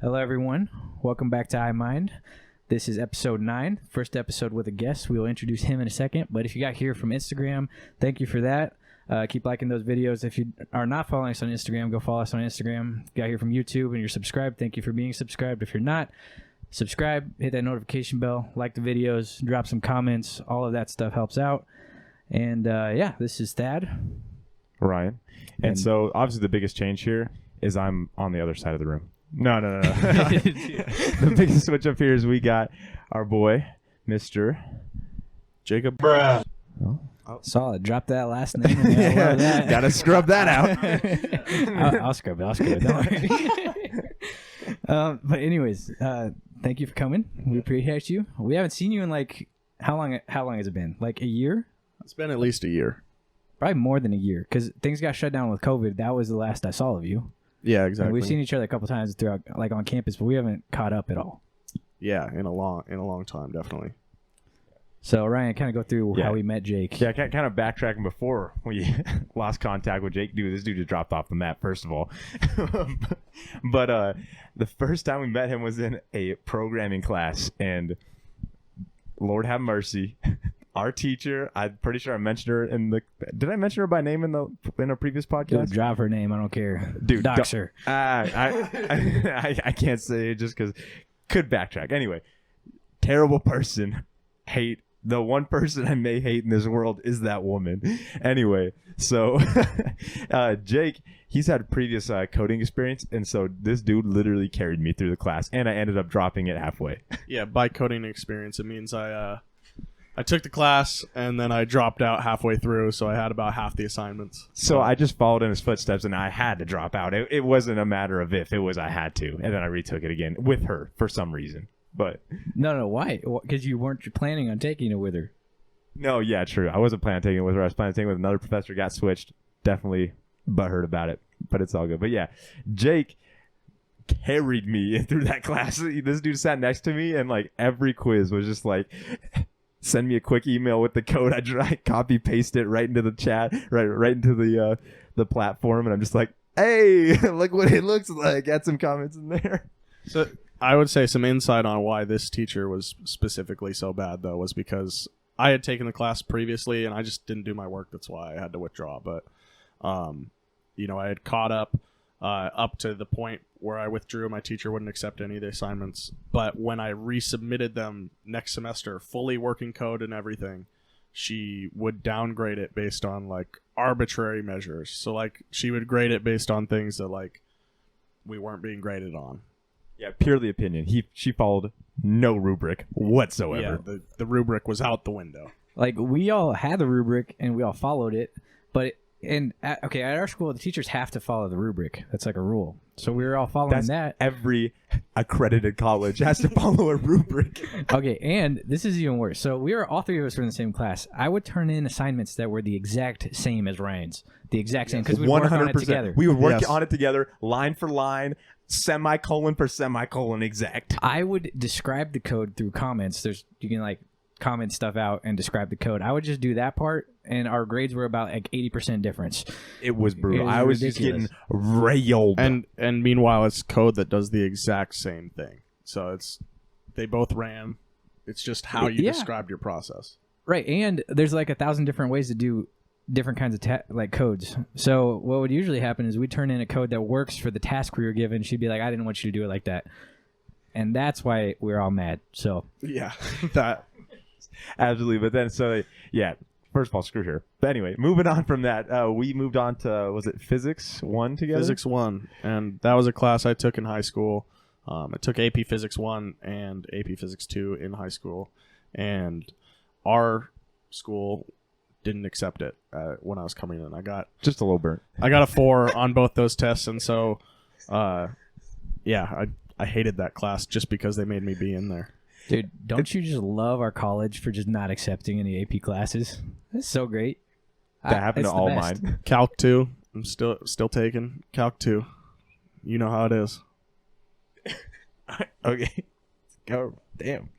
Hello, everyone. Welcome back to iMind. This is episode 9, first episode with a guest. We will introduce him in a second, but if you got here from Instagram, thank you for that. Keep liking those videos. If you are not following us on Instagram, go follow us on Instagram. If you got here from YouTube and you're subscribed, thank you for being subscribed. If you're not, subscribe, hit that notification bell, like the videos, drop some comments. All of that stuff helps out. And this is Thad. Ryan. And so obviously the biggest change here is I'm on the other side of the room. No. The biggest switch up here is we got our boy, Mr. Jacob. Bruh. Oh. Solid. Drop that last name. Yeah, gotta scrub that out. I'll scrub it. Don't worry. But anyways, thank you for coming. We appreciate you. We haven't seen you in like how long has it been? Like a year? It's been at least a year. Probably more than a year because things got shut down with COVID. That was the last I saw of you. Yeah, exactly. And we've seen each other a couple times throughout, like on campus, but we haven't caught up at all. Yeah, in a long time, definitely. So Ryan, kind of go through how we met Jake. Yeah, kind of backtracking before we lost contact with Jake. Dude, this dude just dropped off the map, first of all. But the first time we met him was in a programming class, and Lord have mercy. Our teacher, I'm pretty sure I mentioned her did I mention her by name in a previous podcast? Dude, drop her name. I don't care. Dude, dox her. I can't say it just because could backtrack. Anyway, terrible person. Hate. The one person I may hate in this world is that woman. Anyway, so Jake, he's had previous coding experience, and so this dude literally carried me through the class, and I ended up dropping it halfway. Yeah, by coding experience, it means I took the class and then I dropped out halfway through, so I had about half the assignments. So I just followed in his footsteps, and I had to drop out. It wasn't a matter of if, it was I had to, and then I retook it again with her for some reason. But no, why? Because you weren't planning on taking it with her. No, yeah, true. I wasn't planning on taking it with her. I was planning on taking it with another professor. Got switched. Definitely butthurt about it, but it's all good. But yeah, Jake carried me through that class. This dude sat next to me, and like every quiz was just like, send me a quick email with the code. I copy paste it right into the chat, right into the platform, and I'm just like, hey, look what it looks like. Add some comments in there. So I would say some insight on why this teacher was specifically so bad, though, was because I had taken the class previously and I just didn't do my work. That's why I had to withdraw. But, I had caught up to the point where I withdrew. My teacher wouldn't accept any of the assignments. But when I resubmitted them next semester, fully working code and everything, she would downgrade it based on like arbitrary measures. So like she would grade it based on things that like we weren't being graded on. Yeah, purely opinion. She followed no rubric whatsoever. Yeah, the rubric was out the window. Like we all had the rubric and we all followed it, but at our school the teachers have to follow the rubric. That's like a rule. So we were all following that. Every accredited college has to follow a rubric. Okay, and this is even worse. So all three of us were in the same class. I would turn in assignments that were the exact same as Ryan's. The exact same, because we worked on it together. We would work on it together, line for line, semicolon for semicolon exact. I would describe the code through comments. You can like comment stuff out and describe the code. I would just do that part, and our grades were about like 80% difference. It was brutal. I was ridiculous. Just getting railed. And meanwhile, it's code that does the exact same thing. So they both ran. It's just how you described your process. Right, and there's like 1,000 different ways to do different kinds of codes. So what would usually happen is we turn in a code that works for the task we were given. She'd be like, I didn't want you to do it like that. And that's why we're all mad. So yeah, that absolutely. But then, first of all, screw her. But anyway, moving on from that, we moved on to, was it Physics 1 together? Physics 1. And that was a class I took in high school. I took AP Physics 1 and AP Physics 2 in high school. And our school didn't accept it when I was coming in. I got just a little burnt. I got a 4 on both those tests, and so I hated that class just because they made me be in there. Dude, don't you just love our college for just not accepting any AP classes? That's so great. That happened to all mine. Calc 2, I'm still taking Calc 2. You know how it is. Okay. Go. Damn.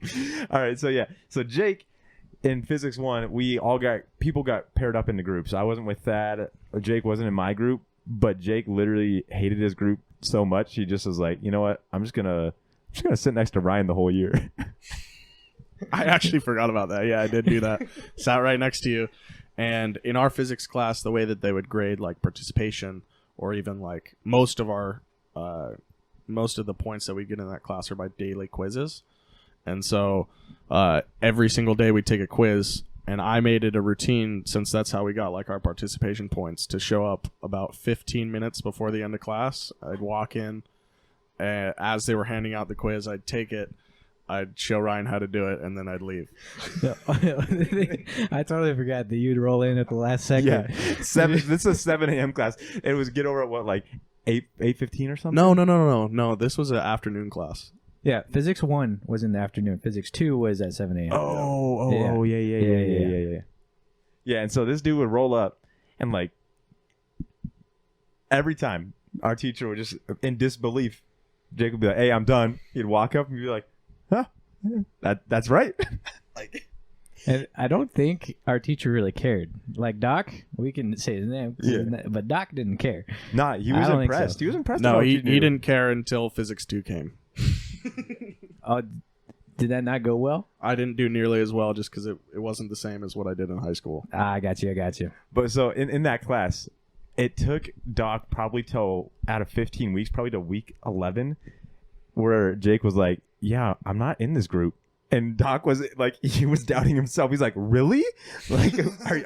All right. So Jake, in Physics 1, people got paired up into groups. I wasn't with Thad. Jake wasn't in my group, but Jake literally hated his group so much, he just was like, you know what? I'm just gonna sit next to Ryan the whole year. I actually forgot about that. Yeah, I did do that. Sat right next to you. And in our physics class, the way that they would grade like participation or even like most of the points that we get in that class are by daily quizzes. And so every single day we take a quiz, and I made it a routine, since that's how we got like our participation points, to show up about 15 minutes before the end of class. I'd walk in as they were handing out the quiz. I'd take it. I'd show Ryan how to do it, and then I'd leave. I totally forgot that you'd roll in at the last second. Yeah, this is a 7 a.m. class. It was get over at what, like 8:15 or something? No. This was an afternoon class. Yeah, Physics 1 was in the afternoon. Physics 2 was at 7 a.m. Yeah. Yeah, and so this dude would roll up, and like every time our teacher would just, in disbelief, Jake would be like, "Hey, I'm done." He'd walk up and be like, "Huh, that's right." Like, and I don't think our teacher really cared. Like Doc, we can say his name, but Doc didn't care. Nah, he was impressed. He was impressed. No, he didn't care until Physics 2 came. Oh, did that not go well? I didn't do nearly as well just because it wasn't the same as what I did in high school. I got you. But so in that class, it took Doc probably till out of 15 weeks, probably to week 11, where Jake was like, "Yeah, I'm not in this group." And Doc was like, he was doubting himself. He's like, "Really? Like,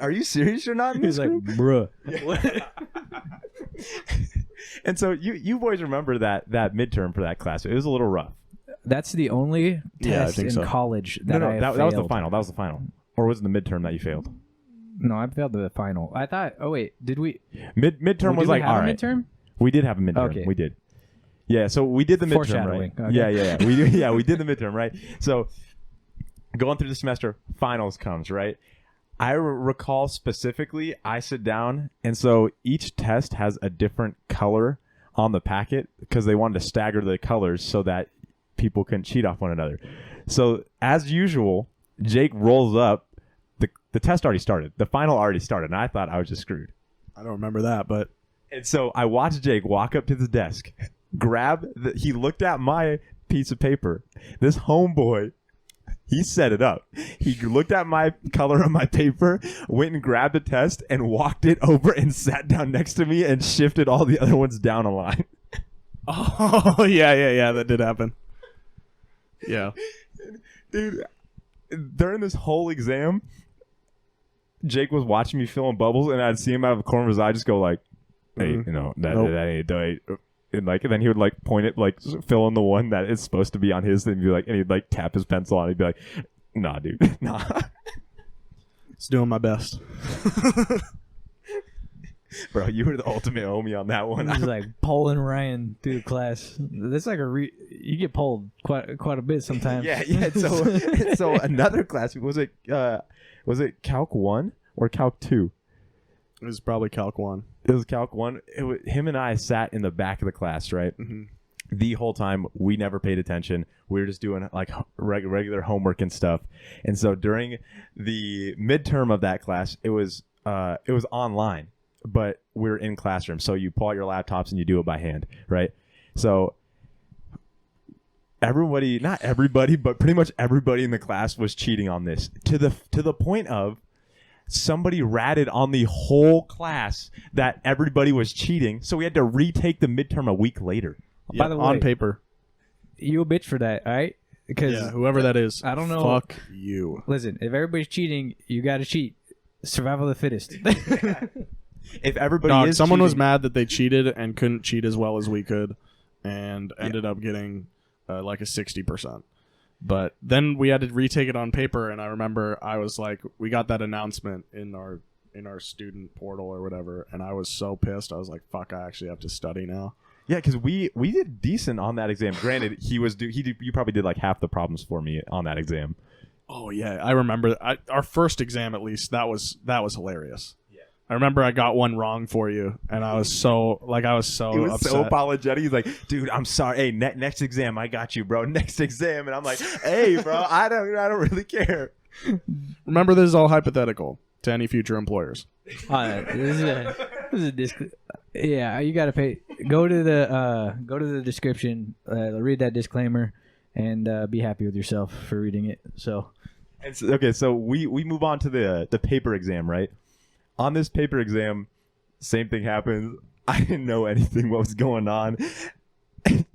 are you serious? You're not in this group?" He's like, "Bruh." And so you boys remember that midterm for that class? It was a little rough. That's the only test in college that that was the final. That was the final. Or was it the midterm that you failed? No, I failed the final. I thought. Oh wait, did we? Midterm was like, all right. Midterm? We did have a midterm. Okay. We did. Yeah. So we did the midterm, right? Okay. Yeah. We did the midterm, right? So going through the semester, finals comes, right? I recall specifically, I sit down, and so each test has a different color on the packet because they wanted to stagger the colors so that people couldn't cheat off one another. So as usual, Jake rolls up. The test already started. The final already started, and I thought I was just screwed. I don't remember that, but... And so I watched Jake walk up to the desk, he looked at my piece of paper. This homeboy, he set it up. He looked at my color on my paper, went and grabbed the test, and walked it over and sat down next to me and shifted all the other ones down a line. Oh, yeah, that did happen. Yeah. Dude, during this whole exam, Jake was watching me fill in bubbles, and I'd see him out of the corner of his eye just go like, "Hey, that ain't..." And then he would like point it, like fill in the one that is supposed to be on his, and be like, and he'd like tap his pencil on it. He'd be like, "Nah, dude, nah." It's doing my best. Bro, you were the ultimate homie on that one. He was like polling Ryan through the class. That's like you get polled quite a bit sometimes. Yeah. So another class, was it Calc 1 or Calc 2? It was probably Calc 1. It was Calc 1. Him and I sat in the back of the class, right? Mm-hmm. The whole time, we never paid attention. We were just doing like regular homework and stuff. And so during the midterm of that class, it was online, but we're in classroom. So you pull out your laptops and you do it by hand, right? So not everybody, but pretty much everybody in the class was cheating on this to the point of somebody ratted on the whole class that everybody was cheating. So we had to retake the midterm a week later. By the way, on paper. You a bitch for that, all right? Because whoever that is, I don't know. Fuck you. Listen, if everybody's cheating, you got to cheat. Survival of the fittest. If everybody someone cheating, was mad that they cheated and couldn't cheat as well as we could, and ended up getting like a 60%. But then we had to retake it on paper, and I remember I was like, we got that announcement in our student portal or whatever, and I was so pissed. I was like, fuck, I actually have to study now. Yeah, because we did decent on that exam. Granted, you probably did like half the problems for me on that exam. Oh yeah, I remember our first exam, at least. That was hilarious. Yeah, I remember I got one wrong for you, and I was so He was upset. so apologetic. He's like, "Dude, I'm sorry. Hey, next exam, I got you, bro. Next exam." And I'm like, "Hey, bro, I don't really care." Remember, this is all hypothetical to any future employers. This is a disc. Yeah, you gotta pay. go to the description, read that disclaimer, and be happy with yourself for reading it. So, okay, so we move on to the paper exam, right? On this paper exam, same thing happens. I didn't know anything what was going on.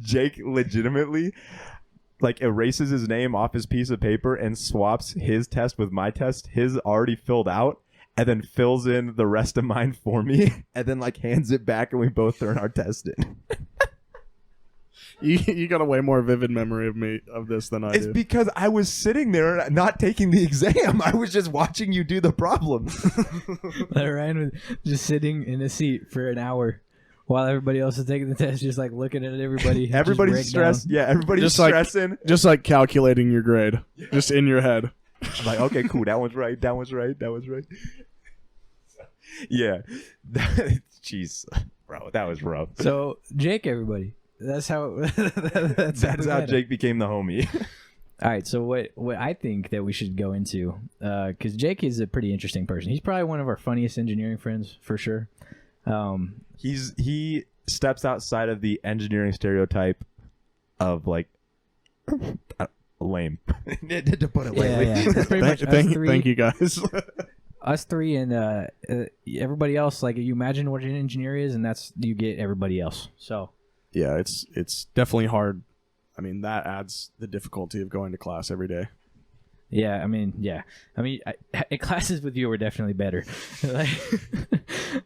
Jake legitimately like erases his name off his piece of paper and swaps his test with my test, his already filled out, and then fills in the rest of mine for me, and then like hands it back, and we both turn our test in. You got a way more vivid memory of this than I do. It's because I was sitting there not taking the exam. I was just watching you do the problems. Ryan was just sitting in a seat for an hour while everybody else is taking the test, just like looking at everybody. Everybody's stressed. Yeah, everybody's just stressing. Just like calculating your grade, just in your head. I'm like, okay, cool. That one's right. That one's right. That one's right. Yeah. Jeez, bro, that was rough. So Jake, everybody. That's how. That's how Jake became the homie. All right. So what I think that we should go into, because Jake is a pretty interesting person. He's probably one of our funniest engineering friends for sure. He steps outside of the engineering stereotype of like lame. To put it lightly. Yeah. That's pretty much Thank you guys. Us three and everybody else. Like you imagine what an engineer is, and that's you get everybody else. So yeah, it's definitely hard. I mean, that adds the difficulty of going to class every day. Yeah, I mean, classes with you were definitely better. Like,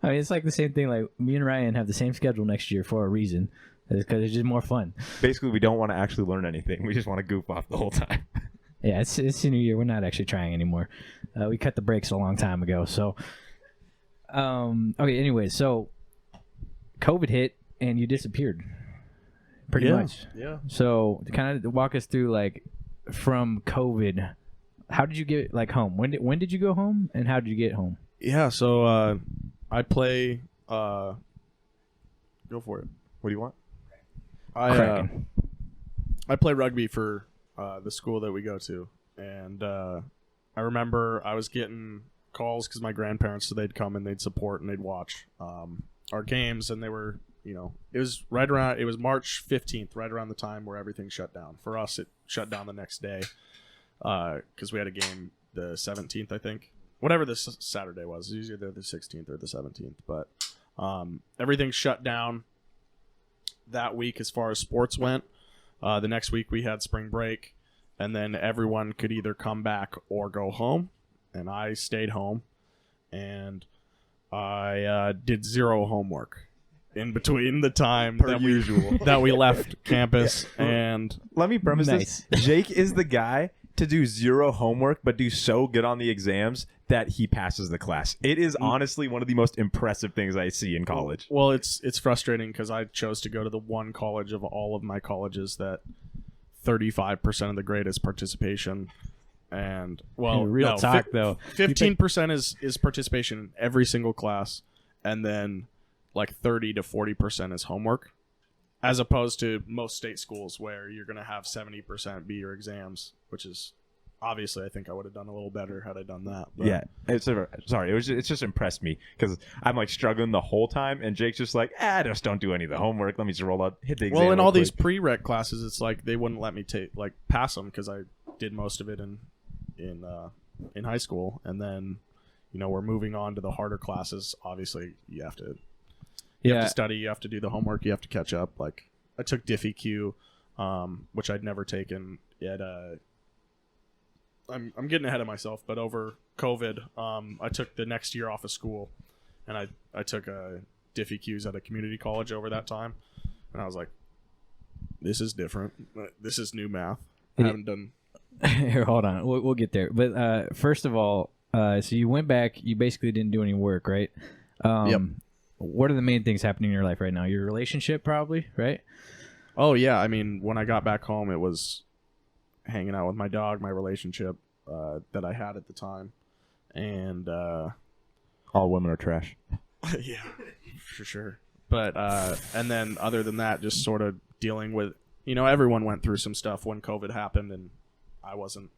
I mean, it's like the same thing. Like me and Ryan have the same schedule next year for a reason, because it's just more fun. Basically, we don't want to actually learn anything. We just want to goof off the whole time. Yeah, it's senior year. We're not actually trying anymore. We cut the brakes a long time ago. So, okay. Anyway, so COVID hit and you disappeared, pretty much. Yeah. So, to kind of walk us through, like, from COVID, how did you get like home? When did you go home, and how did you get home? Yeah. So I play. Go for it. What do you want? I play rugby for the school that we go to, and I remember I was getting calls because my grandparents, so they'd come and they'd support and they'd watch our games, and they were, it was March 15th, right around the time where everything shut down. For us, it shut down the next day because we had a game the 17th, I think. Whatever this Saturday was. It was either the 16th or the 17th, but everything shut down that week as far as sports went. The next week we had spring break, and then everyone could either come back or go home, and I stayed home, and I did zero homework in between the time that we left campus. And let me premise this. Jake is the guy to do zero homework but do so good on the exams that he passes the class. It is honestly one of the most impressive things I see in college. Well, it's frustrating because I chose to go to the one college of all of my colleges that 35% of the grade is participation. And well, real talk though, 15% is participation in every single class, and then like 30 to 40% is homework, as opposed to most state schools where you're going to have 70% be your exams, which is obviously I think I would have done a little better had I done that. But. Yeah, it's just impressed me because I'm like struggling the whole time, and Jake's just like, just don't do any of the homework. Let me just roll out, hit the exam. Well, in all these prereq classes, it's like they wouldn't let me pass them because I did most of it in high school, and then we're moving on to the harder classes. Obviously, you have to study, you have to do the homework, you have to catch up. Like I took DiffyQ, which I'd never taken yet. I'm getting ahead of myself, but over COVID, I took the next year off of school, and I took DiffyQs at a community college over that time, and I was like, this is different. This is new math. I haven't done. Here, hold on. We'll get there. But first of all, so you went back. You basically didn't do any work, right? Yep. What are the main things happening in your life right now? Your relationship, probably, right? Oh, yeah. I mean, when I got back home, it was hanging out with my dog, my relationship that I had at the time. And all women are trash. Yeah, for sure. But and then other than that, just sort of dealing with, everyone went through some stuff when COVID happened, and I wasn't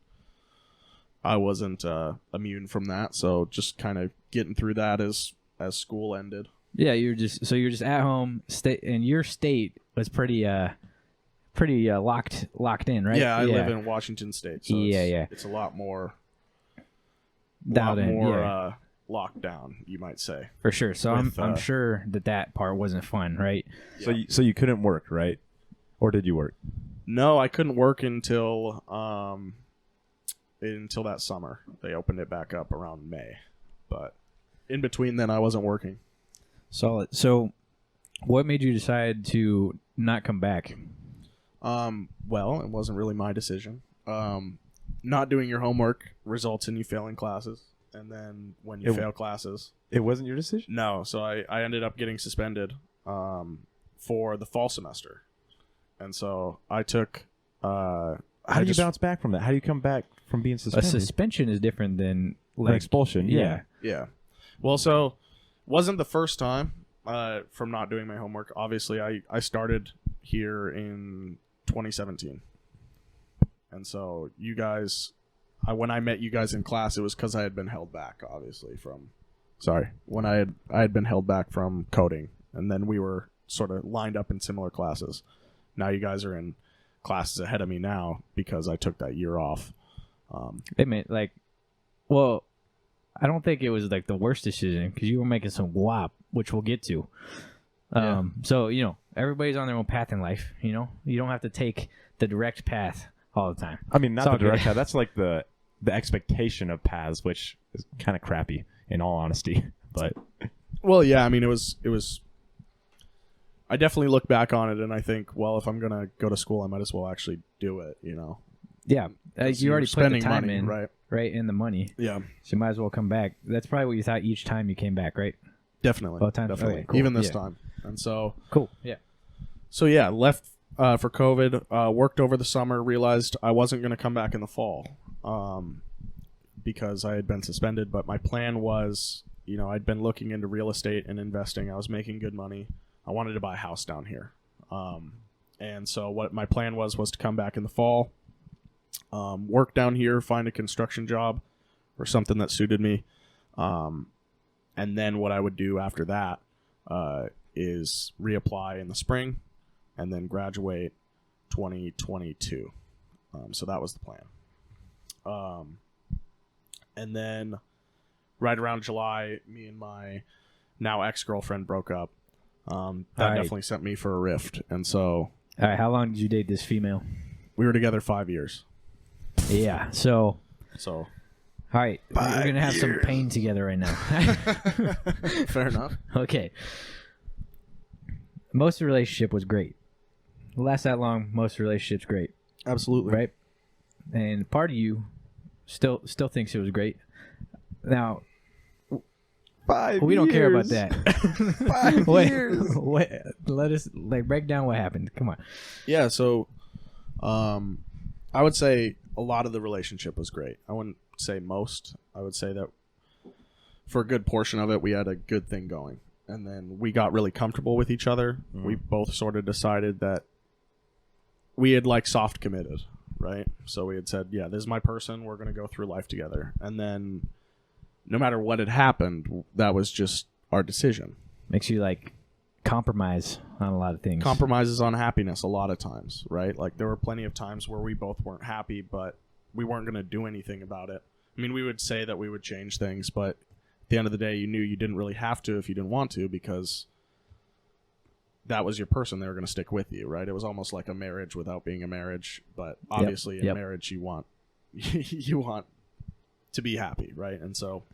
immune from that. So just kind of getting through that as school ended. Yeah, you're just at home. And your state was pretty locked in, right? Yeah, I live in Washington State, so it's a lot more locked down, you might say. For sure. So I'm sure that part wasn't fun, right? Yeah. So you couldn't work, right? Or did you work? No, I couldn't work until that summer. They opened it back up around May, but in between then I wasn't working. Solid. So what made you decide to not come back? Well, it wasn't really my decision. Not doing your homework results in you failing classes, and then when you fail classes, it wasn't your decision. No, so I ended up getting suspended for the fall semester, and so I took. How do you bounce back from that? How do you come back from being suspended? A suspension is different than an expulsion. Yeah. Well, so wasn't the first time from not doing my homework. Obviously, I started here in 2017. And so you guys, when I met you guys in class, it was because I had been held back, obviously, when I had been held back from coding. And then we were sort of lined up in similar classes. Now you guys are in classes ahead of me now because I took that year off. I mean, I don't think it was like the worst decision because you were making some guap, which we'll get to. So, everybody's on their own path in life, You don't have to take the direct path all the time. I mean, not the direct path. That's like the expectation of paths, which is kind of crappy, in all honesty. But well, yeah, I mean, it was. I definitely look back on it and I think, well, if I'm gonna go to school, I might as well actually do it. Yeah, you already put the time money, in, right, and the money. Yeah, so you might as well come back. That's probably what you thought each time you came back, right? Definitely, both times. Definitely, okay, cool. Even this time. And so cool. Yeah. So yeah, left for COVID. Worked over the summer. Realized I wasn't going to come back in the fall because I had been suspended. But my plan was, I'd been looking into real estate and investing. I was making good money. I wanted to buy a house down here. And so what my plan was to come back in the fall, work down here, find a construction job or something that suited me. And then what I would do after that is reapply in the spring and then graduate 2022. So that was the plan. And then right around July, me and my now ex-girlfriend broke up. That definitely sent me for a rift. And so... All right, how long did you date this female? We were together 5 years. Yeah, so... All right, we're going to have some pain together right now. Fair enough. Okay. Most of the relationship was great. It lasted that long, most of the relationship's great. Absolutely. Right? And part of you still thinks it was great. Now... 5 years. We don't care about that. 5 years. Let us break down what happened. Come on. Yeah, so I would say a lot of the relationship was great. I wouldn't say most. I would say that for a good portion of it, we had a good thing going. And then we got really comfortable with each other. Mm-hmm. We both sort of decided that we had soft committed, right? So we had said, yeah, this is my person. We're going to go through life together. And then no matter what had happened, that was just our decision. Makes you compromise on a lot of things. Compromises on happiness a lot of times, right? There were plenty of times where we both weren't happy, but we weren't going to do anything about it. I mean, we would say that we would change things, but at the end of the day, you knew you didn't really have to if you didn't want to because that was your person. They were going to stick with you, right? It was almost like a marriage without being a marriage, but obviously in marriage you want to be happy, right? And so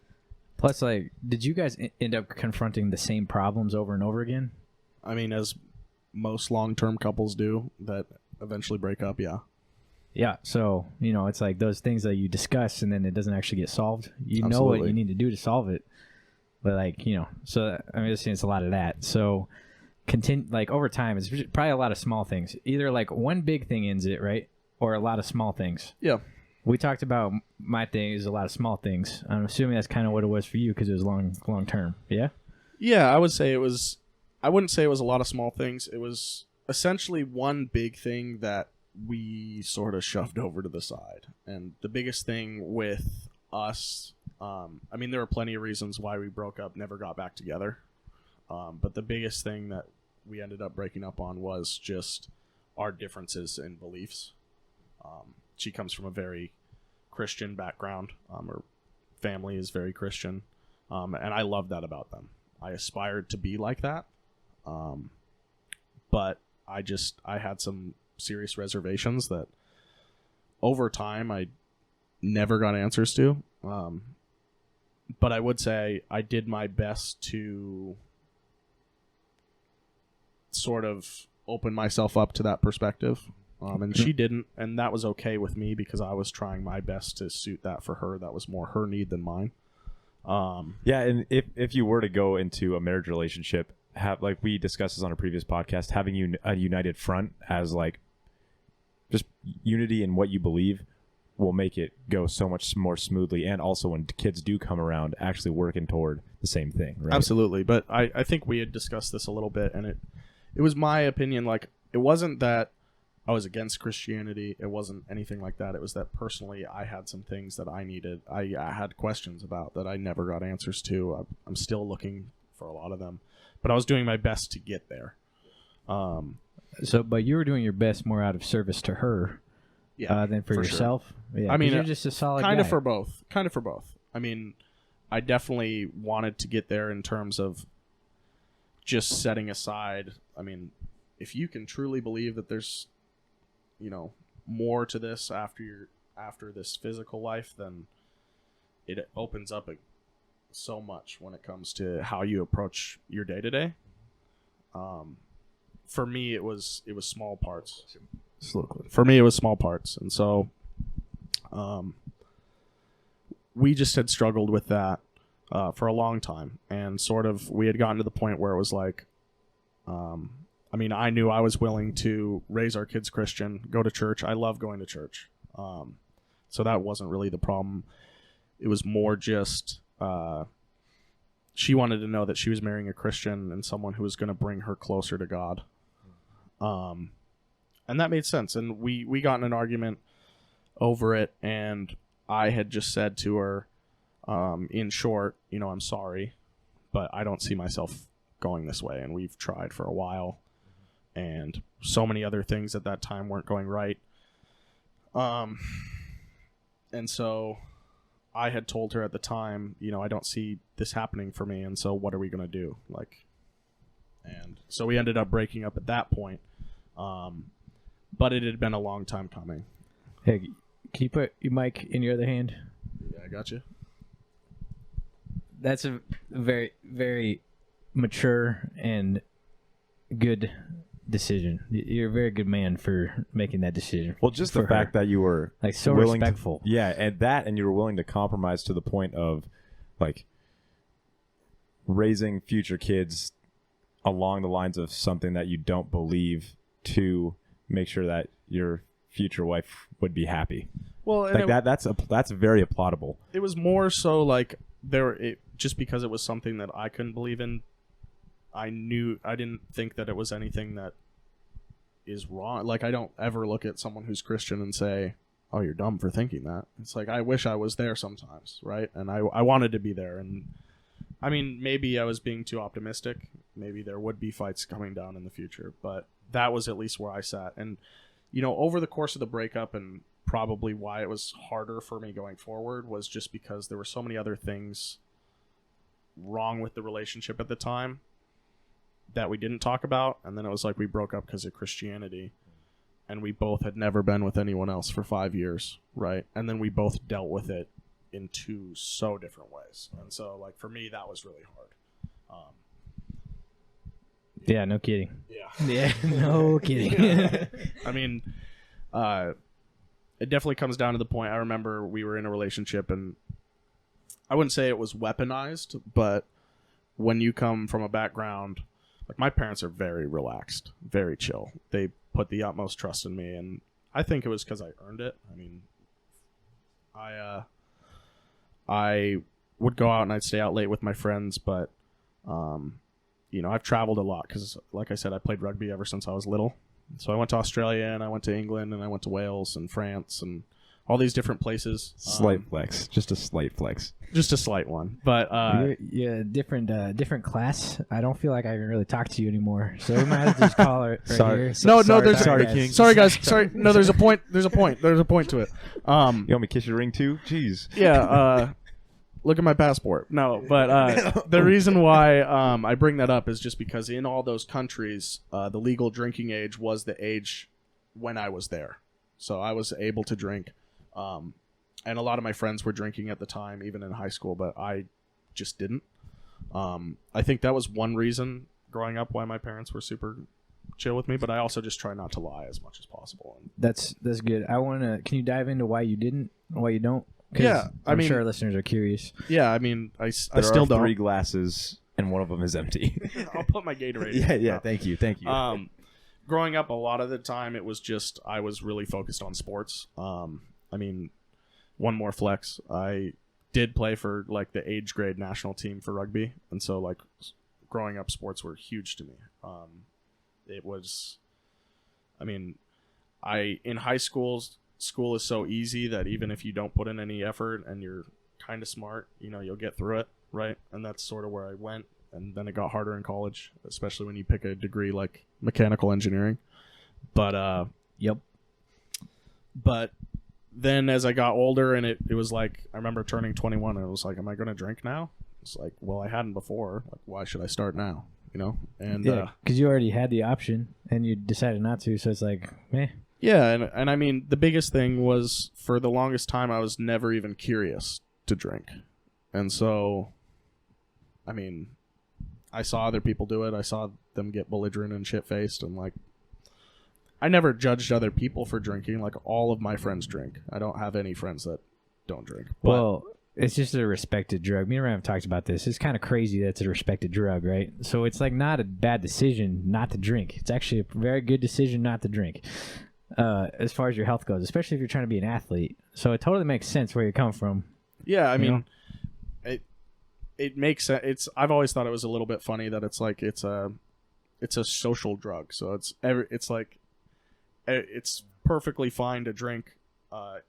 plus did you guys end up confronting the same problems over and over again? I mean, as most long-term couples do that eventually break up. Yeah, so it's those things that you discuss and then it doesn't actually get solved. You Absolutely. know what you need to do to solve it, but so I mean, it's a lot of that. So continue over time, it's probably a lot of small things. Either one big thing ends it, right, or a lot of small things. Yeah. We talked about my thing is a lot of small things. I'm assuming that's kind of what it was for you because it was long term. Yeah? Yeah, I would say it was... I wouldn't say it was a lot of small things. It was essentially one big thing that we sort of shoved over to the side. And the biggest thing with us... I mean, there were plenty of reasons why we broke up, never got back together. But the biggest thing that we ended up breaking up on was just our differences in beliefs. She comes from a very Christian background. Her family is very Christian. And I love that about them. I aspired to be like that. But I had some serious reservations that over time I never got answers to. But I would say I did my best to sort of open myself up to that perspective. And she didn't, and that was okay with me because I was trying my best to suit that for her. That was more her need than mine. Yeah, and if you were to go into a marriage relationship, have, like we discussed this on a previous podcast, having a united front as like just unity in what you believe will make it go so much more smoothly, and also when kids do come around, actually working toward the same thing, right? Absolutely. But I think we had discussed this a little bit, and it was my opinion, like, it wasn't that I was against Christianity. It wasn't anything like that. It was that personally I had some things that I needed. I had questions about that I never got answers to. I'm still looking for a lot of them. But I was doing my best to get there. But you were doing your best more out of service to her than for yourself. Sure. Yeah, I mean, you're just a solid kind guy. of for both. Kind of for both. I mean, I definitely wanted to get there in terms of just setting aside. I mean, if you can truly believe that there's, more to this after this physical life, then it opens up so much when it comes to how you approach your day to day. For me, it was small parts. For me, it was small parts, and so we just had struggled with that for a long time, and sort of we had gotten to the point where it was like, I knew I was willing to raise our kids Christian, go to church. I love going to church, so that wasn't really the problem. It was more just she wanted to know that she was marrying a Christian and someone who was going to bring her closer to God. And that made sense. And we got in an argument over it, and I had just said to her, in short, I'm sorry, but I don't see myself going this way. And we've tried for a while, and so many other things at that time weren't going right. And so I had told her at the time, I don't see this happening for me, and so what are we going to do? And so we ended up breaking up at that point. But it had been a long time coming. Hey, can you put your mic in your other hand? Yeah, I got you. That's a very, very mature and good decision. You're a very good man for making that decision. Well, just the fact that you were like so willing respectful. And you were willing to compromise to the point of like raising future kids along the lines of something that you don't believe to make sure that your future wife would be happy. Well, like that's very applaudable. It was more so like just because it was something that I couldn't believe in. I didn't think that it was anything that is wrong. Like, I don't ever look at someone who's Christian and say, "Oh, you're dumb for thinking that." It's like, I wish I was there sometimes, right? And I wanted to be there. And I mean, maybe I was being too optimistic. Maybe there would be fights coming down in the future, but that was at least where I sat. And, over the course of the breakup, and probably why it was harder for me going forward, was just because there were so many other things wrong with the relationship at the time that we didn't talk about. And then it was like we broke up because of Christianity, and we both had never been with anyone else for 5 years, right? And then we both dealt with it in two so different ways. And so, like, for me, that was really hard. Yeah, no kidding. Yeah. Yeah, no kidding. I mean, it definitely comes down to the point. I remember we were in a relationship, and I wouldn't say it was weaponized, but when you come from a background, like, my parents are very relaxed, very chill. They put the utmost trust in me, and I think it was because I earned it. I mean, I would go out and I'd stay out late with my friends, but I've traveled a lot because, like I said, I played rugby ever since I was little. So I went to Australia, and I went to England, and I went to Wales and France and all these different places. Slight flex, just a slight flex. Just a slight one, but you're different class. I don't feel like I can really talk to you anymore, so we might have to just call it right Sorry. here. No, Sorry, sorry, King. Sorry, guys. Sorry. No, there's a point. There's a point to it. You want me to kiss your ring too? Jeez. Yeah. Look at my passport. No, but the reason why I bring that up is just because in all those countries, the legal drinking age was the age when I was there, so I was able to drink. And a lot of my friends were drinking at the time, even in high school, but I just didn't. I think that was one reason growing up why my parents were super chill with me, but I also just try not to lie as much as possible. That's good. Can you dive into why you didn't, why you don't? 'Cause Yeah, I'm sure our listeners are curious. Yeah, I mean, I There still are don't. 3 glasses, and one of them is empty. I'll put my Gatorade in. Yeah. Thank you. Growing up, a lot of the time, it was just I was really focused on sports. I mean, one more flex. I did play for like the age grade national team for rugby, and so like growing up, sports were huge to me. It was, I mean, in high school is so easy that even if you don't put in any effort and you're kind of smart, you'll get through it, right? And that's sort of where I went. And then it got harder in college, especially when you pick a degree like mechanical engineering. But Yep. But then as I got older, and it was like I remember turning 21, and it was like, am I going to drink now? It's like, well, I hadn't before. Like, why should I start now? And Yeah, because you already had the option and you decided not to, so it's like, meh. Yeah, and I mean, the biggest thing was for the longest time I was never even curious to drink, and so, I mean, I saw other people do it. I saw them get belligerent and shit-faced, and like, I never judged other people for drinking. Like, all of my friends drink. I don't have any friends that don't drink. But, Well, it's just a respected drug. Me and Ryan have talked about this. It's kind of crazy that it's a respected drug, right? So it's like not a bad decision not to drink. It's actually a very good decision not to drink, as far as your health goes, especially if you're trying to be an athlete. So it totally makes sense where you come from. yeah, I mean, it makes sense. I've always thought it was a little bit funny that it's like it's a social drug. So it's like it's perfectly fine to drink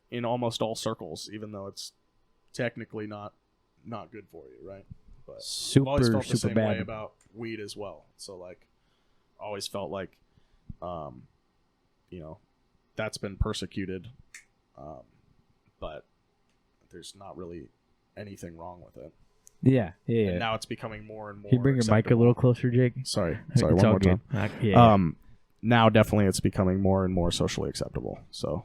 in almost all circles, even though it's technically not good for you, right? But I've always felt the same bad way about weed as well. So like, always felt like, that's been persecuted, but there's not really anything wrong with it. Yeah. And now it's becoming more and more. Can you bring your mic a little closer, Jake? Sorry, It's one all more good. time. Yeah. Now definitely it's becoming more and more socially acceptable. So,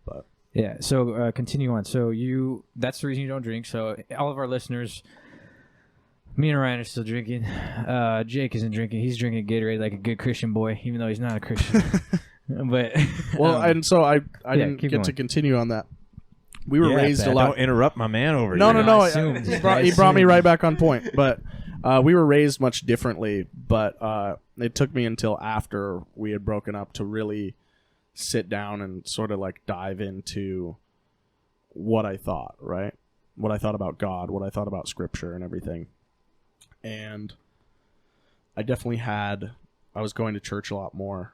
but Yeah. So continue on. So that's the reason you don't drink. So all of our listeners, me and Ryan are still drinking. Jake isn't drinking. He's drinking Gatorade like a good Christian boy, even though he's not a Christian. But and so I didn't keep get going. to continue on that. We were raised a lot. Don't interrupt my man over No, here. no. I assumed. He brought me right back on point. But we were raised much differently. But it took me until after we had broken up to really sit down and sort of like dive into what I thought, right? What I thought about God, what I thought about Scripture and everything. And I was going to church a lot more,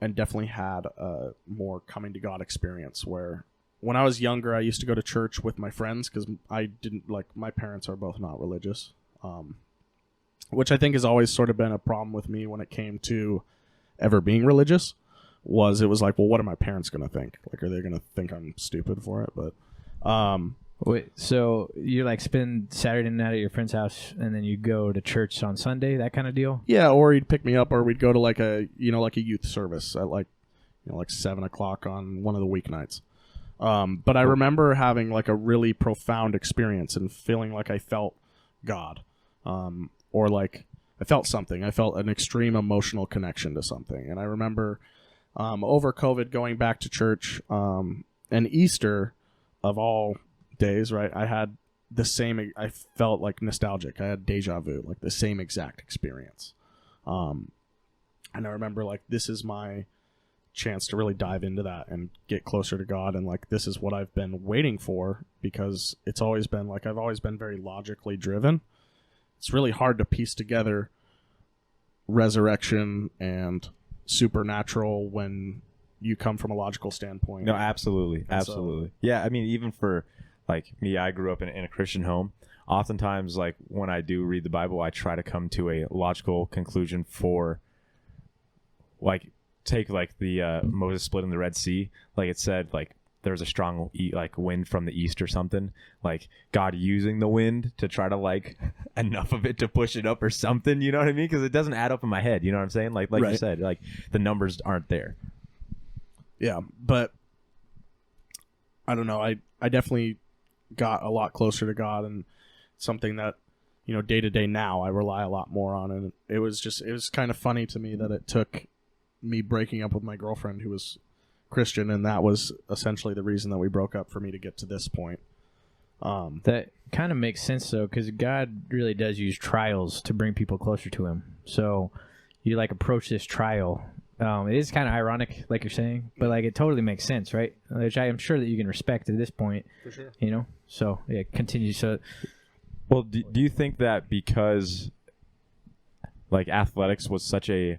and definitely had a more coming to God experience where when I was younger, I used to go to church with my friends because my parents are both not religious, which I think has always sort of been a problem with me when it came to ever being religious. It was like, well, what are my parents going to think? Like, are they going to think I'm stupid for it? But, wait, so you like spend Saturday night at your friend's house and then you go to church on Sunday, that kind of deal? yeah, or he'd pick me up, or we'd go to like a youth service at like 7:00 on one of the weeknights. But I remember having like a really profound experience and feeling like I felt God, or like I felt something. I felt an extreme emotional connection to something. And I remember over COVID going back to church, and Easter of all days, right? I felt like nostalgic. I had deja vu, like the same exact experience. And I remember like, this is my chance to really dive into that and get closer to God. And like, this is what I've been waiting for, because it's always been like, I've always been very logically driven. It's really hard to piece together resurrection and supernatural when you come from a logical standpoint. No, absolutely. And Absolutely. Yeah. I mean, even for like me, I grew up in a Christian home. Oftentimes, like when I do read the Bible, I try to come to a logical conclusion for like take like the Moses split in the Red Sea. Like it said, like there's a strong like wind from the east or something, like God using the wind to try to like enough of it to push it up or something, you know what I mean? Because it doesn't add up in my head, you know what I'm saying? Like Right. you said, like the numbers aren't there. Yeah, but I don't know. I definitely got a lot closer to God, and something that, you know, day to day now I rely a lot more on. And it was kind of funny to me that it took me breaking up with my girlfriend who was Christian, and that was essentially the reason that we broke up, for me to get to this point. That kind of makes sense, though, because God really does use trials to bring people closer to him. So you like approach this trial. It is kind of ironic, like you're saying, but like it totally makes sense, right? Which I am sure that you can respect at this point. For sure. You know? So yeah, continue. So Well, do you think that because like athletics was such a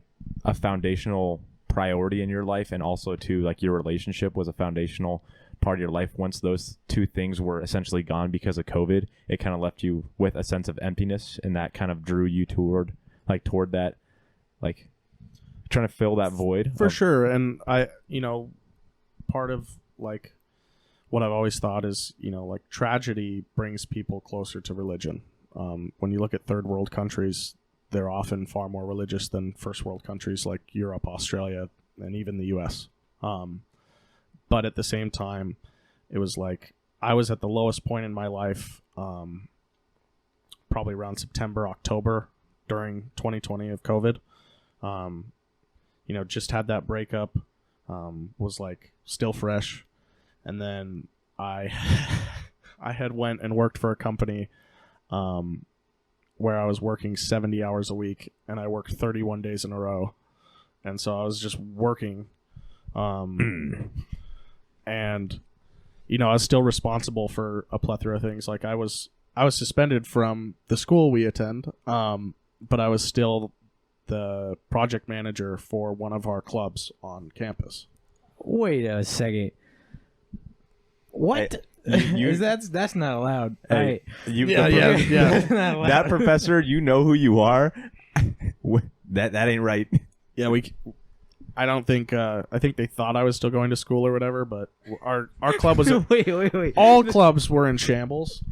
foundational priority in your life, and also to like your relationship was a foundational part of your life, once those two things were essentially gone because of COVID, it kind of left you with a sense of emptiness, and that kind of drew you toward that, like trying to fill that void? For sure. And I, you know, part of like what I've always thought is, you know, like tragedy brings people closer to religion. When you look at third world countries, they're often far more religious than first world countries like Europe, Australia, and even the US. But at the same time, it was like I was at the lowest point in my life, probably around September, October, during 2020 of COVID. You know, just had that breakup, was like still fresh. And then I had went and worked for a company where I was working 70 hours a week, and I worked 31 days in a row. And so I was just working. And, you know, I was still responsible for a plethora of things. Like I was suspended from the school we attend, but I was still the project manager for one of our clubs on campus. wait a second. What? You- That's not allowed. Hey, you, Yeah, the yeah, prof- yeah. That's not allowed. that professor, you know who you are. that ain't right. Yeah, I don't think I think they thought I was still going to school or whatever, but our club was wait. all clubs were in shambles.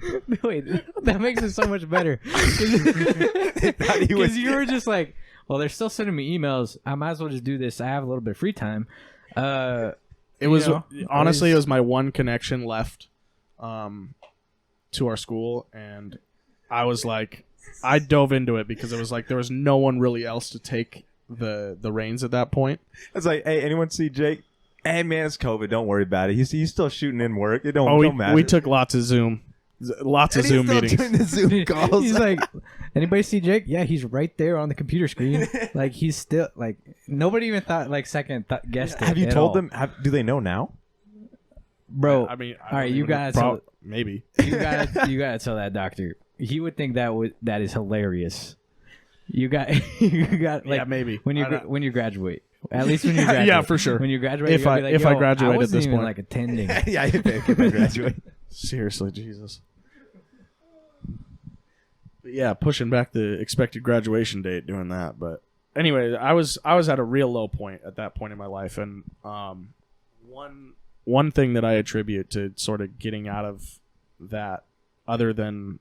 Wait, that makes it so much better. thought he was- Because you were just like, well, they're still sending me emails. I might as well just do this. I have a little bit of free time. It was You know, honestly, it it is- was my one connection left to our school, and I was like, I dove into it because it was like there was no one really else to take the reins at that point. It's like, hey, anyone see Jake? Hey, man, it's COVID. Don't worry about it. He's still shooting in work. It don't, Oh, don't matter. we took lots of Zoom meetings. Doing the Zoom calls. He's like, anybody see Jake? Yeah, he's right there on the computer screen. Like he's still like nobody even thought like guessed it. Have you at told all. them? Do they know now? bro? I mean, all right, you gotta tell, maybe. you gotta tell that doctor. He would think that is hilarious. You got like Yeah, maybe. when I don't- you graduate. At least when you Yeah, graduate. yeah, for sure. When you graduate, If you're gonna I- be like, if I "Yo, graduate I at wasn't this even point." like attending. Yeah, if I graduate. Seriously, Jesus. But yeah, pushing back the expected graduation date, doing that. But anyway, I was at a real low point at that point in my life, and one thing that I attribute to sort of getting out of that, other than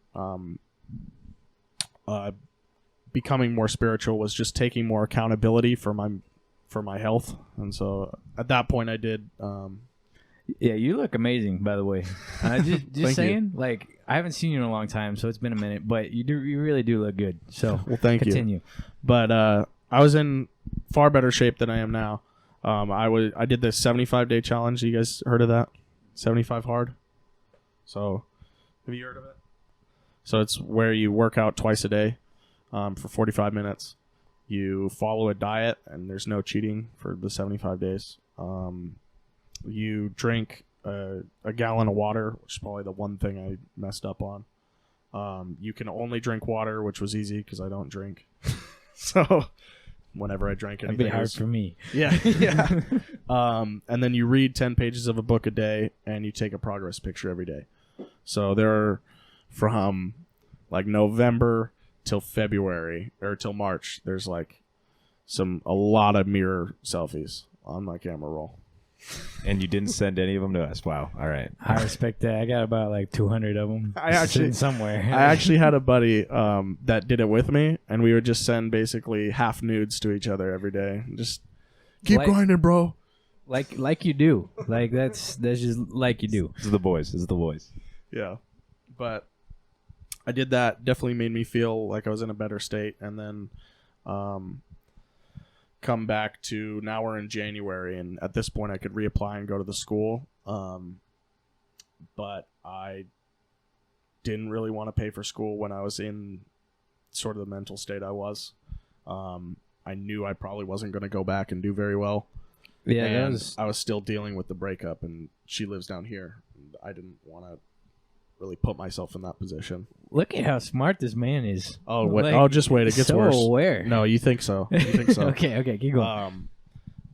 becoming more spiritual, was just taking more accountability for my health. And so at that point, I did. Yeah, you look amazing, by the way. Just Thank you. saying, like I haven't seen you in a long time, so it's been a minute, but you really do look good. So Well, thank you. continue. But I was in far better shape than I am now. I did the 75-day challenge. You guys heard of that? 75 hard. So, have you heard of it? So it's where you work out twice a day for 45 minutes. You follow a diet, and there's no cheating for the 75 days. You drink a gallon of water, which is probably the one thing I messed up on. You can only drink water, which was easy because I don't drink. So whenever I drank anything. That'd be hard for me. Yeah, yeah. And then you read 10 pages of a book a day, and you take a progress picture every day. So there are from like November till February or till March. There's like a lot of mirror selfies on my camera roll. And you didn't send any of them to us. Wow. All right. I respect that. I got about like 200 of them. I actually sitting somewhere. I actually had a buddy that did it with me, and we would just send basically half nudes to each other every day. Just keep grinding, bro. Like you do. Like that's just like you do. This is the boys. This is the boys. Yeah. But I did that. Definitely made me feel like I was in a better state. And then come back to, now we're in January, and at this point I could reapply and go to the school. But I didn't really want to pay for school when I was in sort of the mental state I was. I knew I probably wasn't going to go back and do very well. Yeah, and I was still dealing with the breakup, and she lives down here. And I didn't want to really put myself in that position. Look at how smart this man is. Oh, like, just wait, it gets so worse. Aware. No, you think so? You think so? Okay, keep going.